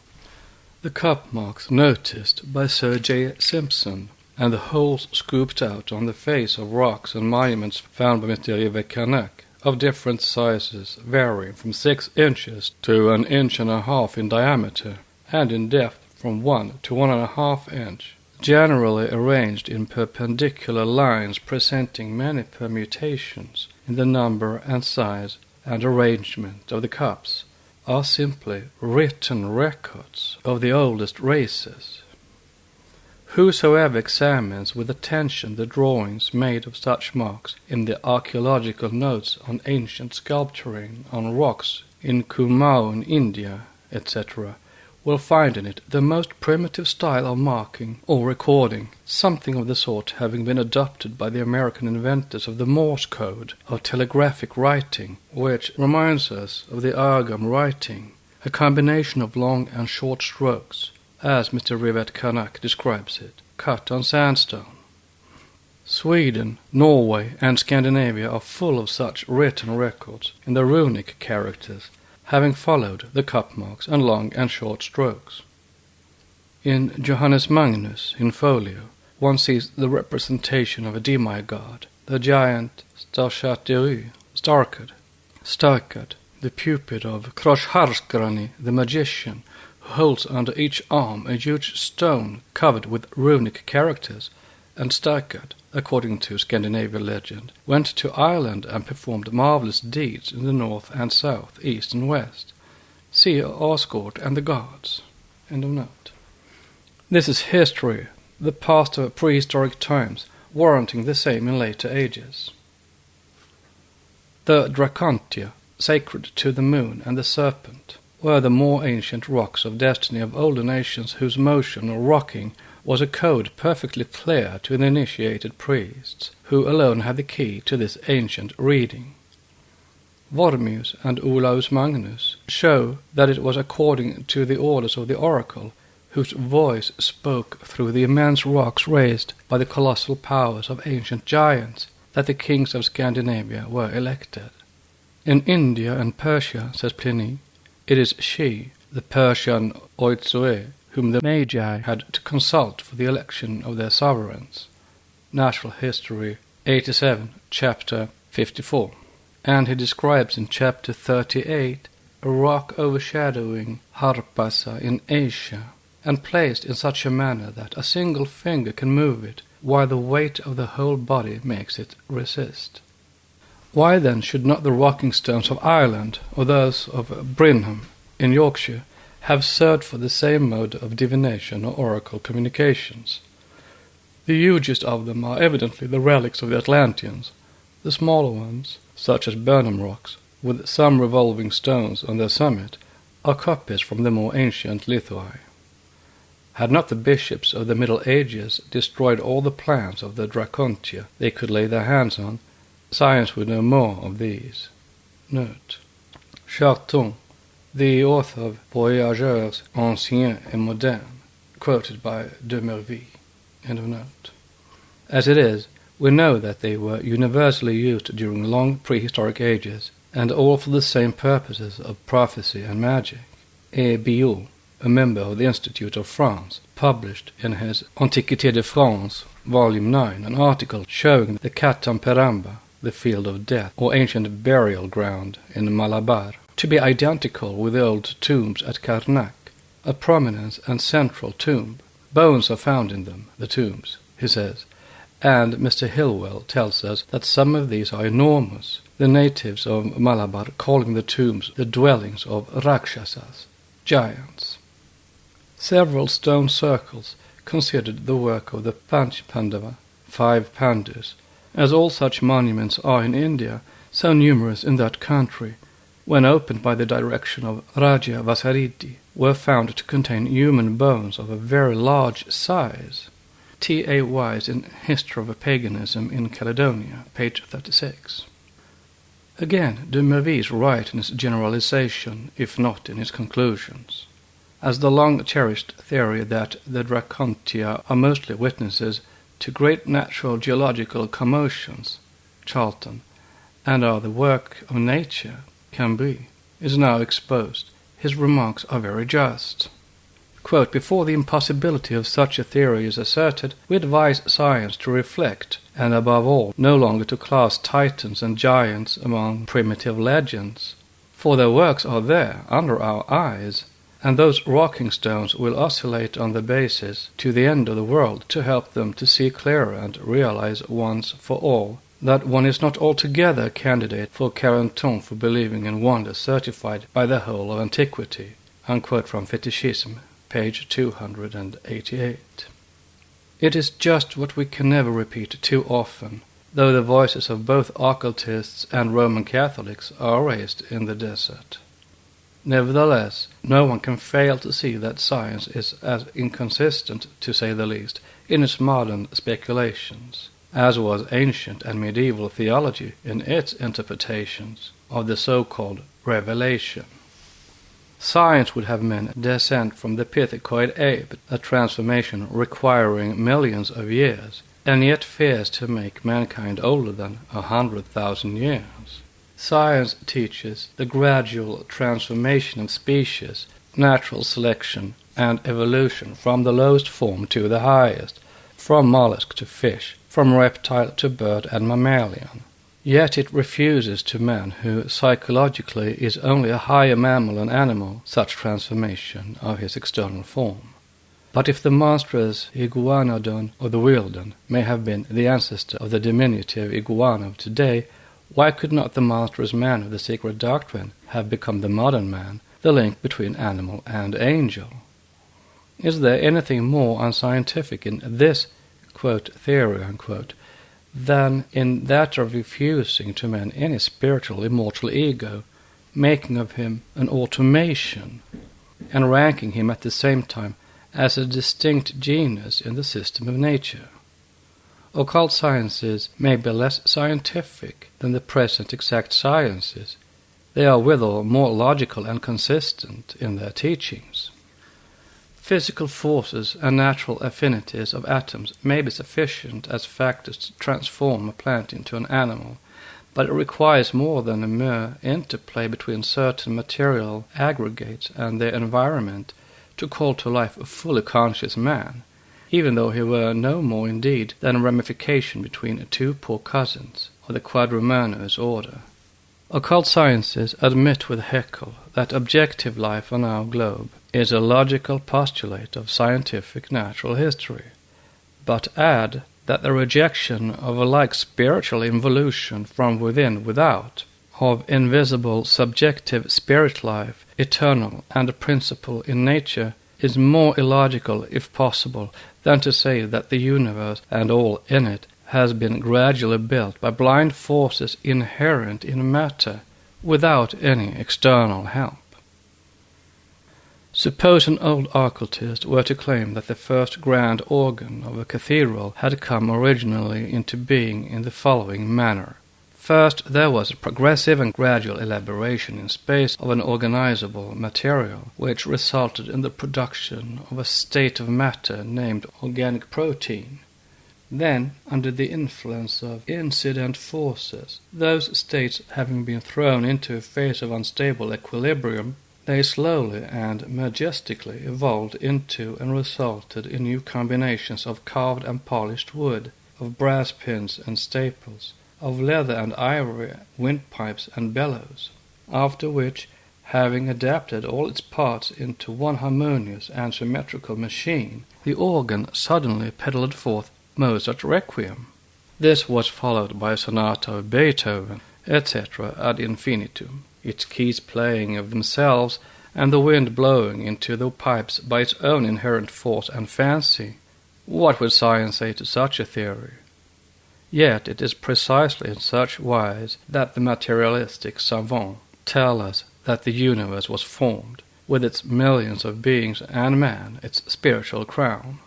The cup marks noticed by Sir J. Simpson, and the holes scooped out on the face of rocks and monuments found by Mr. Rivet-Kanak, of different sizes, varying from 6 inches to 1.5 inches in diameter, and in depth from 1 to 1.5 inches, generally arranged in perpendicular lines presenting many permutations in the number and size and arrangement of the cups, are simply written records of the oldest races. Whosoever examines with attention the drawings made of such marks in the archaeological notes on ancient sculpturing on rocks in Kumaon, India, etc., will find in it the most primitive style of marking or recording, something of the sort having been adopted by the American inventors of the Morse code of telegraphic writing, which reminds us of the Agam writing, a combination of long and short strokes, as Mr. Rivet Kanak describes it, cut on sandstone. Sweden, Norway, and Scandinavia are full of such written records in the runic characters, having followed the cup marks and long and short strokes. In Johannes Magnus, in folio, one sees the representation of a demigod, the giant Starkad, the pupil of Kroshharskrani, the magician, who holds under each arm a huge stone covered with runic characters, and Starkad, according to Scandinavian legend, went to Ireland and performed marvelous deeds in the north and south, east and west. See Asgard and the gods. End of note. This is history, the past of prehistoric times, warranting the same in later ages. The Dracontia, sacred to the moon and the serpent, were the more ancient rocks of destiny of older nations whose motion or rocking was a code perfectly clear to the initiated priests, who alone had the key to this ancient reading. Vormius and Olaus Magnus show that it was according to the orders of the oracle, whose voice spoke through the immense rocks raised by the colossal powers of ancient giants, that the kings of Scandinavia were elected. In India and Persia, says Pliny, it is she, the Persian Oitsue, whom the Magi had to consult for the election of their sovereigns. Natural History 87, chapter 54. And he describes in chapter 38 a rock overshadowing Harpasa in Asia, and placed in such a manner that a single finger can move it, while the weight of the whole body makes it resist. Why then should not the rocking stones of Ireland, or those of Brinham in Yorkshire, have served for the same mode of divination or oracle communications? The hugest of them are evidently the relics of the Atlanteans. The smaller ones, such as Burnham rocks, with some revolving stones on their summit, are copies from the more ancient lithoi. Had not the bishops of the Middle Ages destroyed all the plans of the Dracontia they could lay their hands on, science would know more of these. Note. Charton, the author of Voyageurs anciens et modernes, quoted by de Merville. End of note. As it is, we know that they were universally used during long prehistoric ages, and all for the same purposes of prophecy and magic. E. Biot, a member of the Institute of France, published in his Antiquité de France, Volume 9, an article showing the Katamperamba, the field of death, or ancient burial ground in Malabar, to be identical with the old tombs at Karnak, a prominent and central tomb. Bones are found in them, the tombs, he says, and Mr. Hillwell tells us that some of these are enormous, the natives of Malabar calling the tombs the dwellings of Rakshasas, giants. Several stone circles considered the work of the Panch Pandava, 5 Pandus, as all such monuments are in India, so numerous in that country, when opened by the direction of Raja Vasariti, were found to contain human bones of a very large size. T. A. Wise in History of Paganism in Caledonia, page 36. Again, de Merville is right in his generalization, if not in his conclusions. As the long-cherished theory that the Dracontia are mostly witnesses to great natural geological commotions, Charlton, and are the work of nature, Cambry, is now exposed, his remarks are very just. Quote, before the impossibility of such a theory is asserted, we advise science to reflect, and above all, no longer to class titans and giants among primitive legends, for their works are there, under our eyes, and those rocking stones will oscillate on the basis to the end of the world to help them to see clearer and realize once for all that one is not altogether a candidate for Carenton for believing in wonders certified by the whole of antiquity. Unquote from Fetishism, page 288. It is just what we can never repeat too often, though the voices of both occultists and Roman Catholics are raised in the desert. Nevertheless, no one can fail to see that science is as inconsistent, to say the least, in its modern speculations, as was ancient and medieval theology in its interpretations of the so-called revelation. Science would have meant descent from the pithecoid ape, a transformation requiring millions of years, and yet fears to make mankind older than 100,000 years. Science teaches the gradual transformation of species, natural selection, and evolution from the lowest form to the highest, from mollusk to fish, from reptile to bird and mammalian. Yet it refuses to man, who psychologically is only a higher mammal and animal, such transformation of his external form. But if the monstrous iguanodon or the wheeldon may have been the ancestor of the diminutive iguana of today, why could not the monstrous man of the secret doctrine have become the modern man, the link between animal and angel? Is there anything more unscientific in this, quote, theory, unquote, than in that of refusing to man any spiritual immortal ego, making of him an automation, and ranking him at the same time as a distinct genus in the system of nature? Occult sciences may be less scientific than the present exact sciences. They are withal more logical and consistent in their teachings. Physical forces and natural affinities of atoms may be sufficient as factors to transform a plant into an animal, but it requires more than a mere interplay between certain material aggregates and their environment to call to life a fully conscious man, even though he were no more indeed than a ramification between two poor cousins of the quadrumanous order. Occult sciences admit with Haeckel that objective life on our globe is a logical postulate of scientific natural history, but add that the rejection of a like spiritual involution from without, of invisible subjective spirit life, eternal and a principle in nature, is more illogical, if possible, than to say that the universe and all in it has been gradually built by blind forces inherent in matter, without any external help. Suppose an old occultist were to claim that the first grand organ of a cathedral had come originally into being in the following manner. First, there was a progressive and gradual elaboration in space of an organizable material, which resulted in the production of a state of matter named organic protein. Then, under the influence of incident forces, those states having been thrown into a phase of unstable equilibrium, they slowly and majestically evolved into and resulted in new combinations of carved and polished wood, of brass pins and staples, of leather and ivory, windpipes and bellows, after which, having adapted all its parts into one harmonious and symmetrical machine, the organ suddenly peddled forth Mozart's Requiem. This was followed by a sonata of Beethoven, etc. ad infinitum, its keys playing of themselves, and the wind blowing into the pipes by its own inherent force and fancy. What would science say to such a theory? Yet it is precisely in such wise that the materialistic savants tell us that the universe was formed, with its millions of beings and man, its spiritual crown.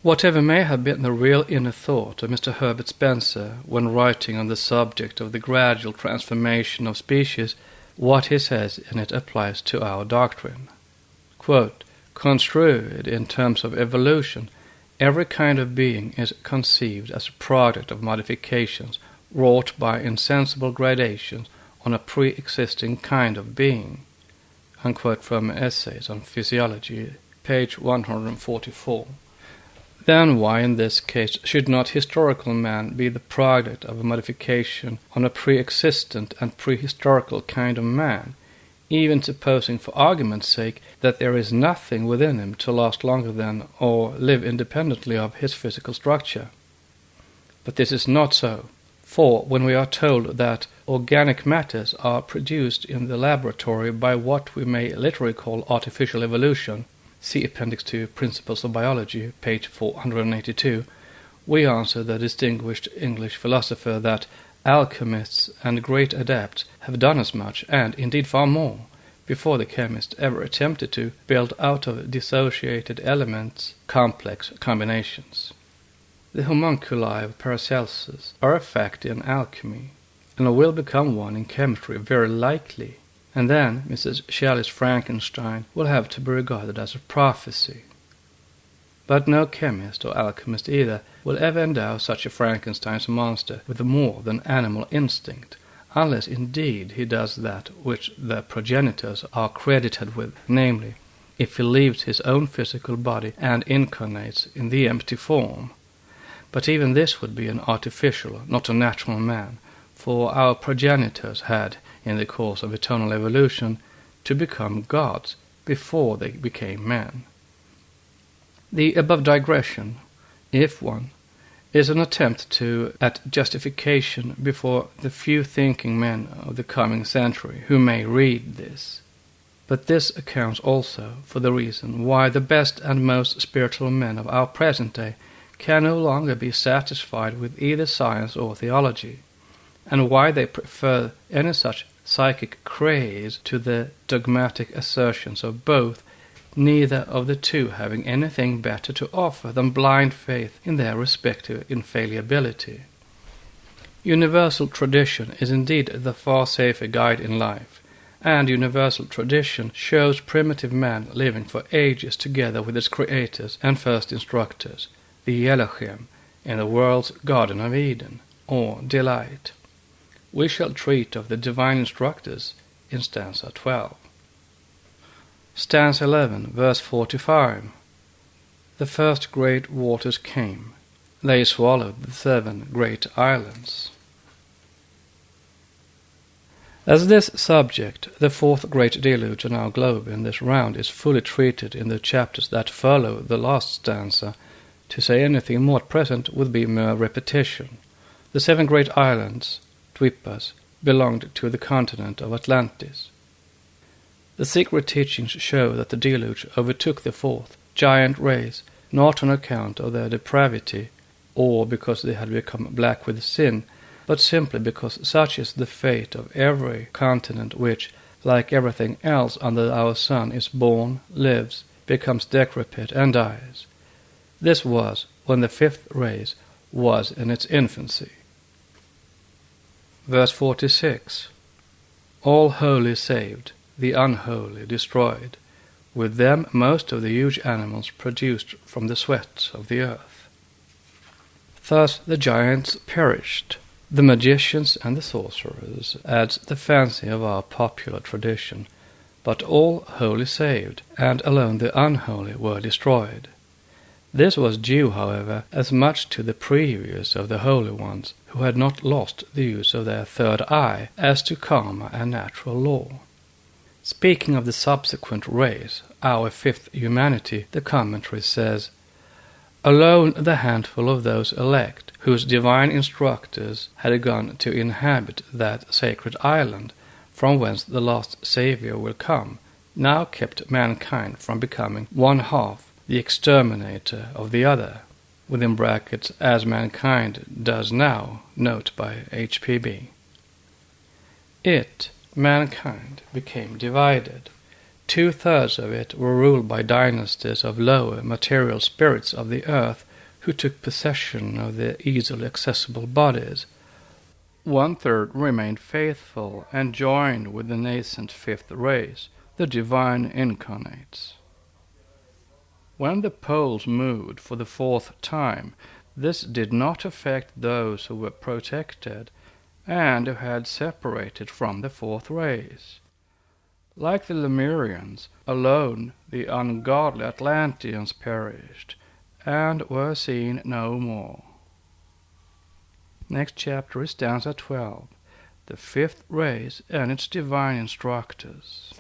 Whatever may have been the real inner thought of Mr. Herbert Spencer when writing on the subject of the gradual transformation of species, what he says in it applies to our doctrine. Quote, construed in terms of evolution, every kind of being is conceived as a product of modifications wrought by insensible gradations on a pre-existing kind of being. Unquote from Essays on Physiology, page 144. Then why in this case should not historical man be the product of a modification on a pre-existent and prehistorical kind of man, even supposing for argument's sake that there is nothing within him to last longer than or live independently of his physical structure? But this is not so, for when we are told that organic matters are produced in the laboratory by what we may literally call artificial evolution, see Appendix to Principles of Biology, page 482, we answer the distinguished English philosopher that Alchemists and great adepts have done as much, and indeed far more, before the chemist ever attempted to build out of dissociated elements complex combinations. The homunculi of Paracelsus are a fact in alchemy, and will become one in chemistry very likely, and then Mrs. Shelley's Frankenstein will have to be regarded as a prophecy. But no chemist or alchemist either will ever endow such a Frankenstein's monster with more than animal instinct, unless indeed he does that which their progenitors are credited with, namely, if he leaves his own physical body and incarnates in the empty form. But even this would be an artificial, not a natural man, for our progenitors had, in the course of eternal evolution, to become gods before they became men. The above digression, if one, is an attempt at justification before the few thinking men of the coming century who may read this. But this accounts also for the reason why the best and most spiritual men of our present day can no longer be satisfied with either science or theology, and why they prefer any such psychic craze to the dogmatic assertions of both, neither of the two having anything better to offer than blind faith in their respective infallibility. Universal tradition is indeed the far safer guide in life, and universal tradition shows primitive man living for ages together with its creators and first instructors, the Elohim, in the world's Garden of Eden, or delight. We shall treat of the divine instructors in stanza 12. Stanza 11, verse 45. The first great waters came. They swallowed the 7 great islands. As this subject, the 4th great deluge on our globe in this round, is fully treated in the chapters that follow the last stanza, to say anything more at present would be mere repetition. The 7 great islands, Dvipas, belonged to the continent of Atlantis. The secret teachings show that the deluge overtook the 4th giant race, not on account of their depravity, or because they had become black with sin, but simply because such is the fate of every continent which, like everything else under our sun, is born, lives, becomes decrepit, and dies. This was when the 5th race was in its infancy. Verse 46. All holy saved, the unholy destroyed, with them most of the huge animals produced from the sweat of the earth. Thus the giants perished. The magicians and the sorcerers adds the fancy of our popular tradition, but all holy saved, and alone the unholy were destroyed. This was due, however, as much to the previous of the holy ones, who had not lost the use of their third eye, as to karma and natural law. Speaking of the subsequent race, our 5th humanity, the commentary says, alone the handful of those elect, whose divine instructors had gone to inhabit that sacred island, from whence the last Saviour will come, now kept mankind from becoming one half the exterminator of the other, within brackets, as mankind does now, note by HPB. It, mankind, became divided. 2/3 of it were ruled by dynasties of lower material spirits of the earth, who took possession of the easily accessible bodies. 1/3 remained faithful and joined with the nascent 5th race, the divine incarnates. When the poles moved for the 4th time, this did not affect those who were protected and who had separated from the 4th race. Like the Lemurians, alone the ungodly Atlanteans perished and were seen no more. Next chapter is stanza 12, the 5th race and its divine instructors.